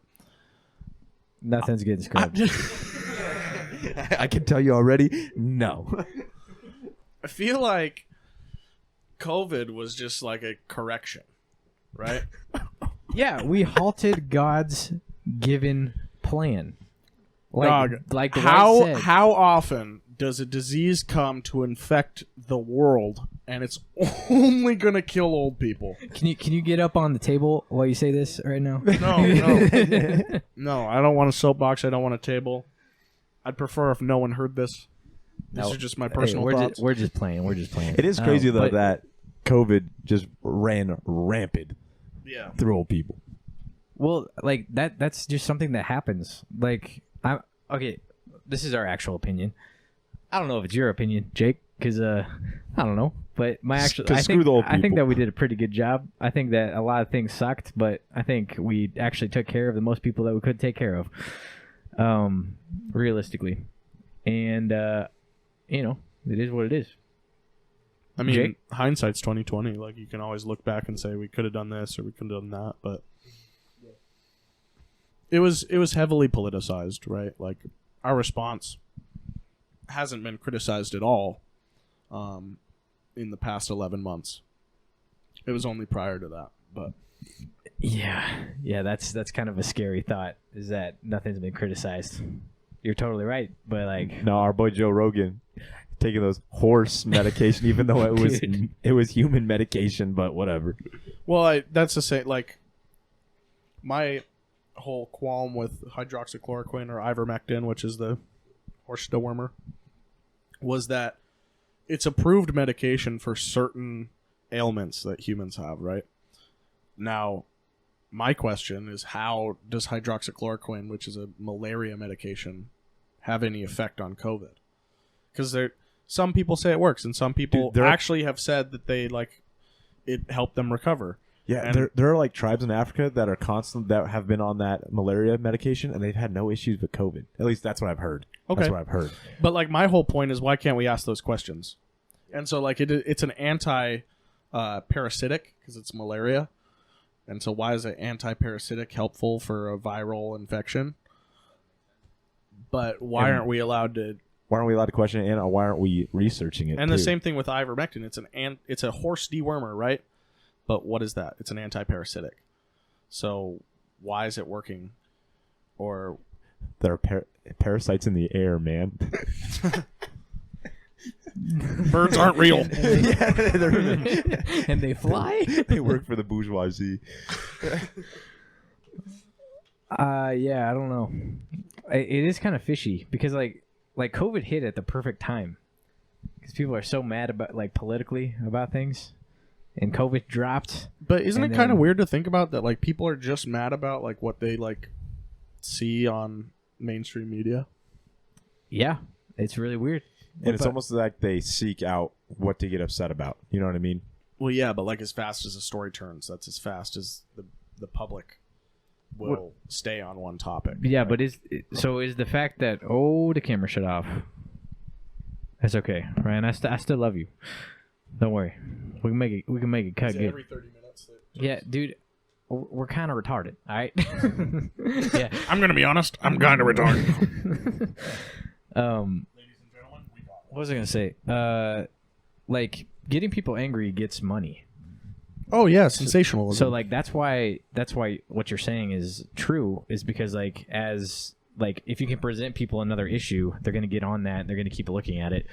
Nothing's getting scrubbed. I can tell you already. No. I feel like COVID was just like a correction, right? Yeah, we halted God's given plan. Dog, like the how White said. how often does a disease come to infect the world and it's only gonna kill old people? Can you get up on the table while you say this right now? No, I don't want a soapbox. I don't want a table. I'd prefer if no one heard this. This is just my personal thoughts. We're just playing. We're just playing. It is crazy though but- that COVID just ran rampant Yeah. through old people. Well, like that's just something that happens. Like okay, this is our actual opinion. I don't know if it's your opinion, Jake, cuz I don't know, but my actual Screw the old I think people. that we did a pretty good job. I think that a lot of things sucked, but I think we actually took care of the most people that we could take care of. Realistically. And you know, it is what it is. I mean, Jake? hindsight's 2020. Like you can always look back and say we could have done this or we could have done that, but it was heavily politicized, right? Like our response hasn't been criticized at all in the past 11 months. It was only prior to that, but Yeah, that's kind of a scary thought, is that nothing's been criticized. You're totally right, but like No, our boy Joe Rogan taking those horse medication, even though Dude. it was human medication, but whatever. well, that's the same. Like my whole qualm with hydroxychloroquine or ivermectin, which is the horse dewormer, was that it's approved medication for certain ailments that humans have, right? Now, my question is, how does hydroxychloroquine, which is a malaria medication, have any effect on COVID? Because some people say it works, and some people Dude, actually have said that they like it helped them recover. Yeah, And- there are like tribes in Africa that are constant that have been on that malaria medication, and they've had no issues with COVID. At least that's what I've heard. Okay. That's what I've heard. But like my whole point is, why can't we ask those questions? And so like it's an anti-parasitic because it's malaria, and so why is it anti-parasitic helpful for a viral infection? But why aren't we allowed to? Why aren't we allowed to question it, and why aren't we researching it? And too? the same thing with ivermectin. It's a horse dewormer, right? But what is that? It's an anti-parasitic. So why is it working? Or there are parasites in the air, man. birds aren't real. Yeah, and they fly? they work for the bourgeoisie. Yeah, I don't know. It is kind of fishy because like COVID hit at the perfect time because people are so mad about like politically about things, and COVID dropped. But isn't And it kind of then- weird to think about that? Like people are just mad about like what they like see on mainstream media. Yeah, it's really weird. And it's almost like they seek out what to get upset about. You know what I mean? Well, yeah, but like as fast as a story turns, that's as fast as the public will stay on one topic. Yeah, right? but is the fact that the camera shut off? That's okay, Ryan. I still love you. Don't worry. We can make it cut good. Every 30 minutes. Yeah, dude. We're kind of retarded. All right. Yeah. I'm gonna be honest. I'm kind of retarded. Ladies and gentlemen, what was I gonna say? Like getting people angry gets money. Oh yeah, sensationalism. So like that's why what you're saying is true, is because like if you can present people another issue, they're gonna get on that. They're gonna keep looking at it.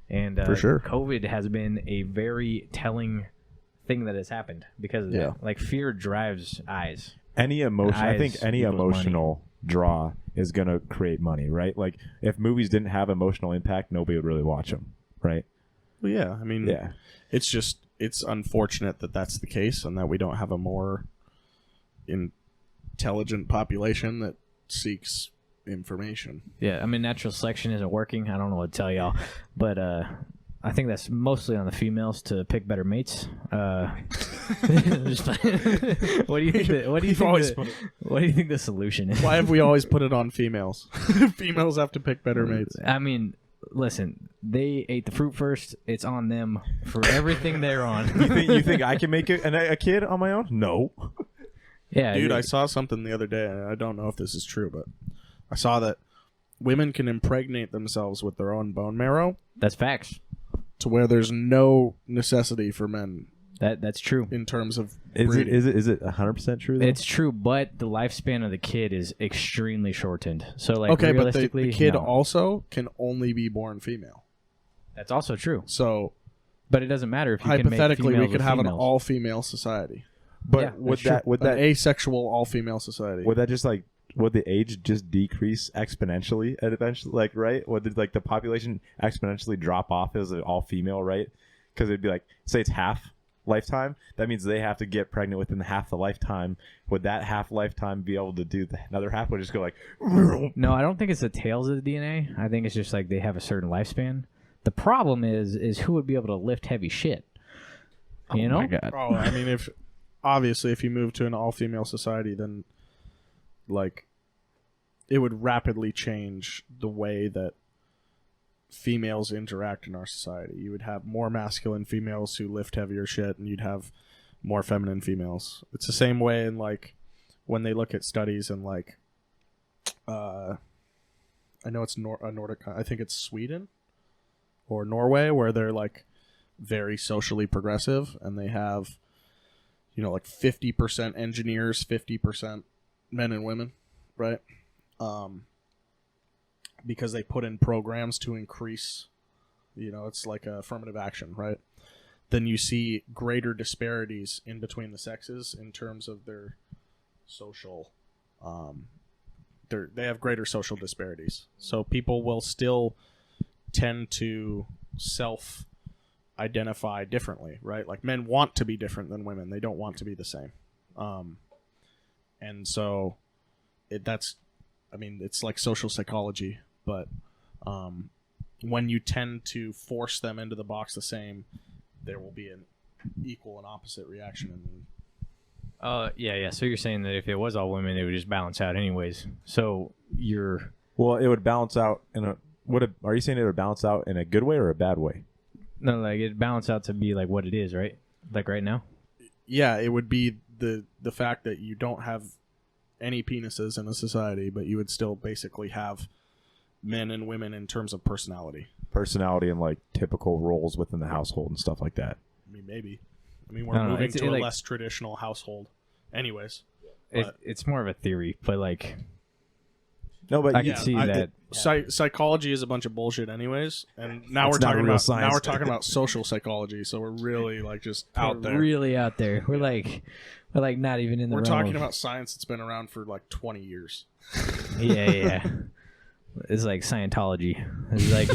And for sure, COVID has been a very telling thing that has happened because of that. Like fear drives eyes. Any emotion, I think any emotional draw is going to create money, right? Like if movies didn't have emotional impact, nobody would really watch them, right? Well, yeah, I mean, it's unfortunate that that's the case and that we don't have a more intelligent population that seeks information. Yeah, I mean, natural selection isn't working. I don't know what to tell y'all, but I think that's mostly on the females to pick better mates. What do you think? What do you think the solution is? Why have we always put it on females? Females have to pick better mates. I mean, listen, they ate the fruit first. It's on them for everything they're on. You think I can make a kid on my own? No. Yeah, dude, I saw something the other day, and I don't know if this is true, but I saw that women can impregnate themselves with their own bone marrow. That's facts. To where there's no necessity for men. That's true. In terms of breeding. Is it 100% true though? It's true, but the lifespan of the kid is extremely shortened. So like okay, realistically, but the kid also can only be born female. That's also true. So, but it doesn't matter if you hypothetically can make we could have females. an all-female society. But yeah, would that asexual all-female society? Would that just like would the age just decrease exponentially and eventually, like, right? Would the population exponentially drop off as an all-female, right? Because it'd be like, say it's half lifetime, that means they have to get pregnant within half the lifetime. Would that half lifetime be able to do another half? Would just go like, no, I don't think it's the tails of the DNA. I think it's just like they have a certain lifespan. The problem is who would be able to lift heavy shit? You know? My God. Oh, I mean, if you move to an all-female society, then like it would rapidly change the way that females interact in our society. You would have more masculine females who lift heavier shit, and you'd have more feminine females. It's the same way in like when they look at studies in like I know it's Nordic, I think it's Sweden or Norway, where they're like very socially progressive, and they have, you know, like 50% engineers, 50% men and women, right? Because they put in programs to increase, you know, it's like affirmative action, right? Then you see greater disparities in between the sexes in terms of their social, they have greater social disparities. So people will still tend to self-identify differently, right? Like men want to be different than women. They don't want to be the same. And so it's like social psychology, but when you tend to force them into the box the same, there will be an equal and opposite reaction. Yeah. So you're saying that if it was all women, it would just balance out anyways. So it would balance out are you saying it would balance out in a good way or a bad way? No, like it'd balance out to be like what it is, right? Like right now? Yeah, it would be the fact that you don't have any penises in a society, but you would still basically have men and women in terms of personality and like typical roles within the household and stuff like that. I mean, maybe. I mean, we're moving to a less traditional household anyways. It's more of a theory, but like no, but I can see that psychology is a bunch of bullshit anyways, and now we're talking about social psychology, so we're really like just out there. Really out there. We're like not even in the We're realm talking about science that's been around for like 20 years. Yeah. It's like Scientology. It's like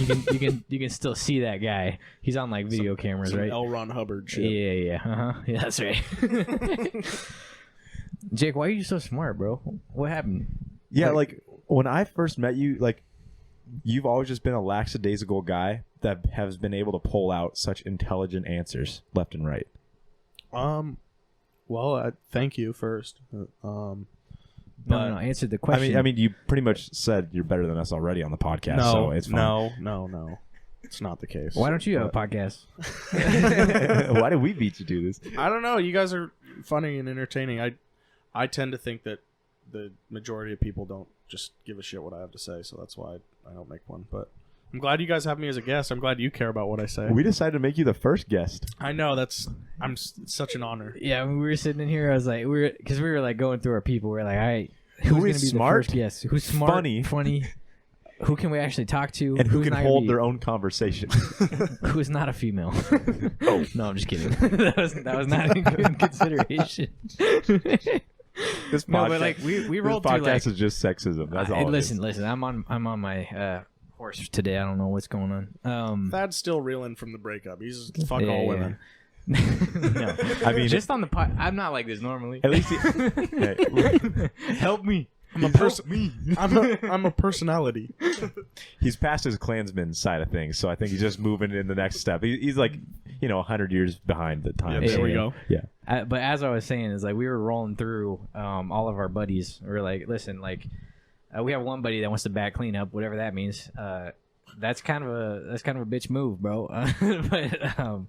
you can still see that guy. He's on like video cameras, right? L. Ron Hubbard shit. Yeah. Yeah, that's right. Jake, why are you so smart, bro? What happened? Yeah, like when I first met you, like, you've always just been a lackadaisical guy that has been able to pull out such intelligent answers left and right. Well, thank you first. No, answer the question. I mean, you pretty much said you're better than us already on the podcast, so it's fine. No. It's not the case. Why don't you have a podcast? Why did we beat you to this? I don't know. You guys are funny and entertaining. I tend to think that the majority of people don't just give a shit what I have to say, so that's why I don't make one. But I'm glad you guys have me as a guest. I'm glad you care about what I say. We decided to make you the first guest. I know it's such an honor. Yeah, when we were sitting in here, I was like, because we were like going through our people. We are like, all right, who's going to be smart, the first guest? Who's smart, funny? Who can we actually talk to? And who can hold their own conversation? Who is not a female? Oh no, I'm just kidding. that was not in consideration. This podcast, no, but like we rolled through. This podcast is just sexism. That's all. Listen. I'm on my horse today. I don't know what's going on. Thad's still reeling from the breakup. He's fuck all women. No, I mean just on the pod. I'm not like this normally. At least, help me. I'm a personality. He's past his Klansman side of things, so I think he's just moving in the next step. He's like, 100 years behind the time. Yeah, there we go. Yeah. But as I was saying, is like we were rolling through all of our buddies. We were like, listen, like we have one buddy that wants to back clean up, whatever that means. That's kind of a bitch move, bro. But and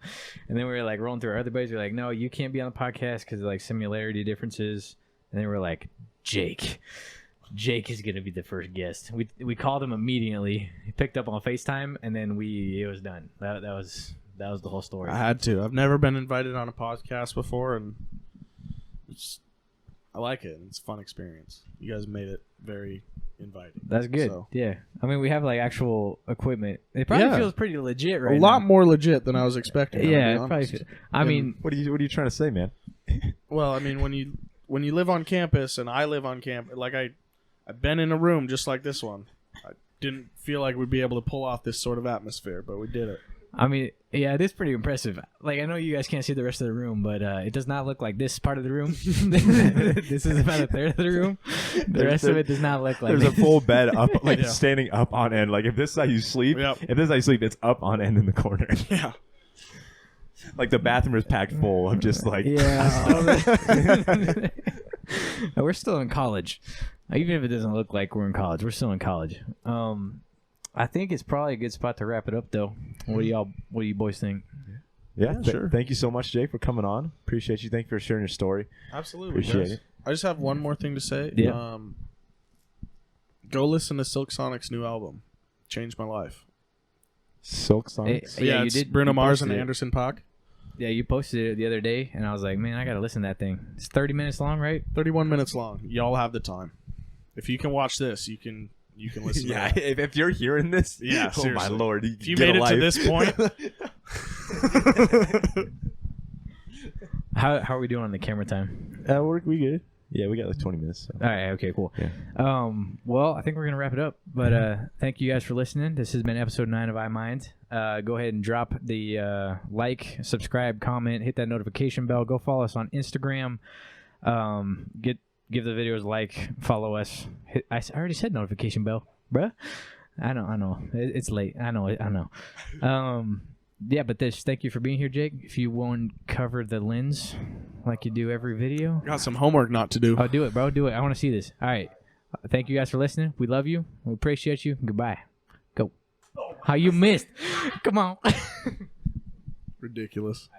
then we were like rolling through our other buddies. We're like, no, you can't be on the podcast because of like similarity differences. And then we're like, Jake is gonna be the first guest. We called him immediately. He picked up on FaceTime, and then it was done. That was the whole story. I had to. I've never been invited on a podcast before, and I like it. It's a fun experience. You guys made it very inviting. That's good. So. Yeah, I mean, we have like actual equipment. It probably feels pretty legit right now. A lot more legit than I was expecting. Yeah, it probably. I mean, what are you trying to say, man? Well, I mean, when you live on campus and I live on campus, like I've been in a room just like this one. I didn't feel like we'd be able to pull off this sort of atmosphere, but we did it. I mean, yeah, it is pretty impressive. Like, I know you guys can't see the rest of the room, but it does not look like this part of the room. This is about a third of the room. The rest of it does not look like There's this. a full bed up, like standing up on end. Like, if this is how you sleep, it's up on end in the corner. Yeah. Like, the bathroom is packed full of just, like... Yeah. We're still in college. Even if it doesn't look like we're in college, we're still in college. I think it's probably a good spot to wrap it up, though. What do you boys think? Yeah, sure. Thank you so much, Jake, for coming on. Appreciate you. Thank you for sharing your story. Absolutely. Appreciate it. I just have one more thing to say. Yeah. Go listen to Silk Sonic's new album. Changed my life. Silk Sonics? Yeah, it's Bruno Mars and Anderson .Paak. Yeah, you posted it the other day, and I was like, man, I got to listen to that thing. It's 30 minutes long, right? 31 minutes long. Y'all have the time. If you can watch this, you can listen to that. If you're hearing this, yeah, oh seriously. my Lord. If you made it to this point. How are we doing on the camera time? We good. Yeah, we got like 20 minutes. So. All right, okay, cool. Yeah. Well, I think we're going to wrap it up, but thank you guys for listening. This has been episode 9 of iMind. Go ahead and drop the like, subscribe, comment, hit that notification bell. Go follow us on Instagram. Give the videos a like, follow us. I already said notification bell, bruh. I know. It's late. I know. Yeah, but thank you for being here, Jake. If you want to cover the lens like you do every video. Got some homework not to do. Oh, do it, bro. Do it. I want to see this. All right. Thank you guys for listening. We love you. We appreciate you. Goodbye. Go. How you missed? Come on. Ridiculous.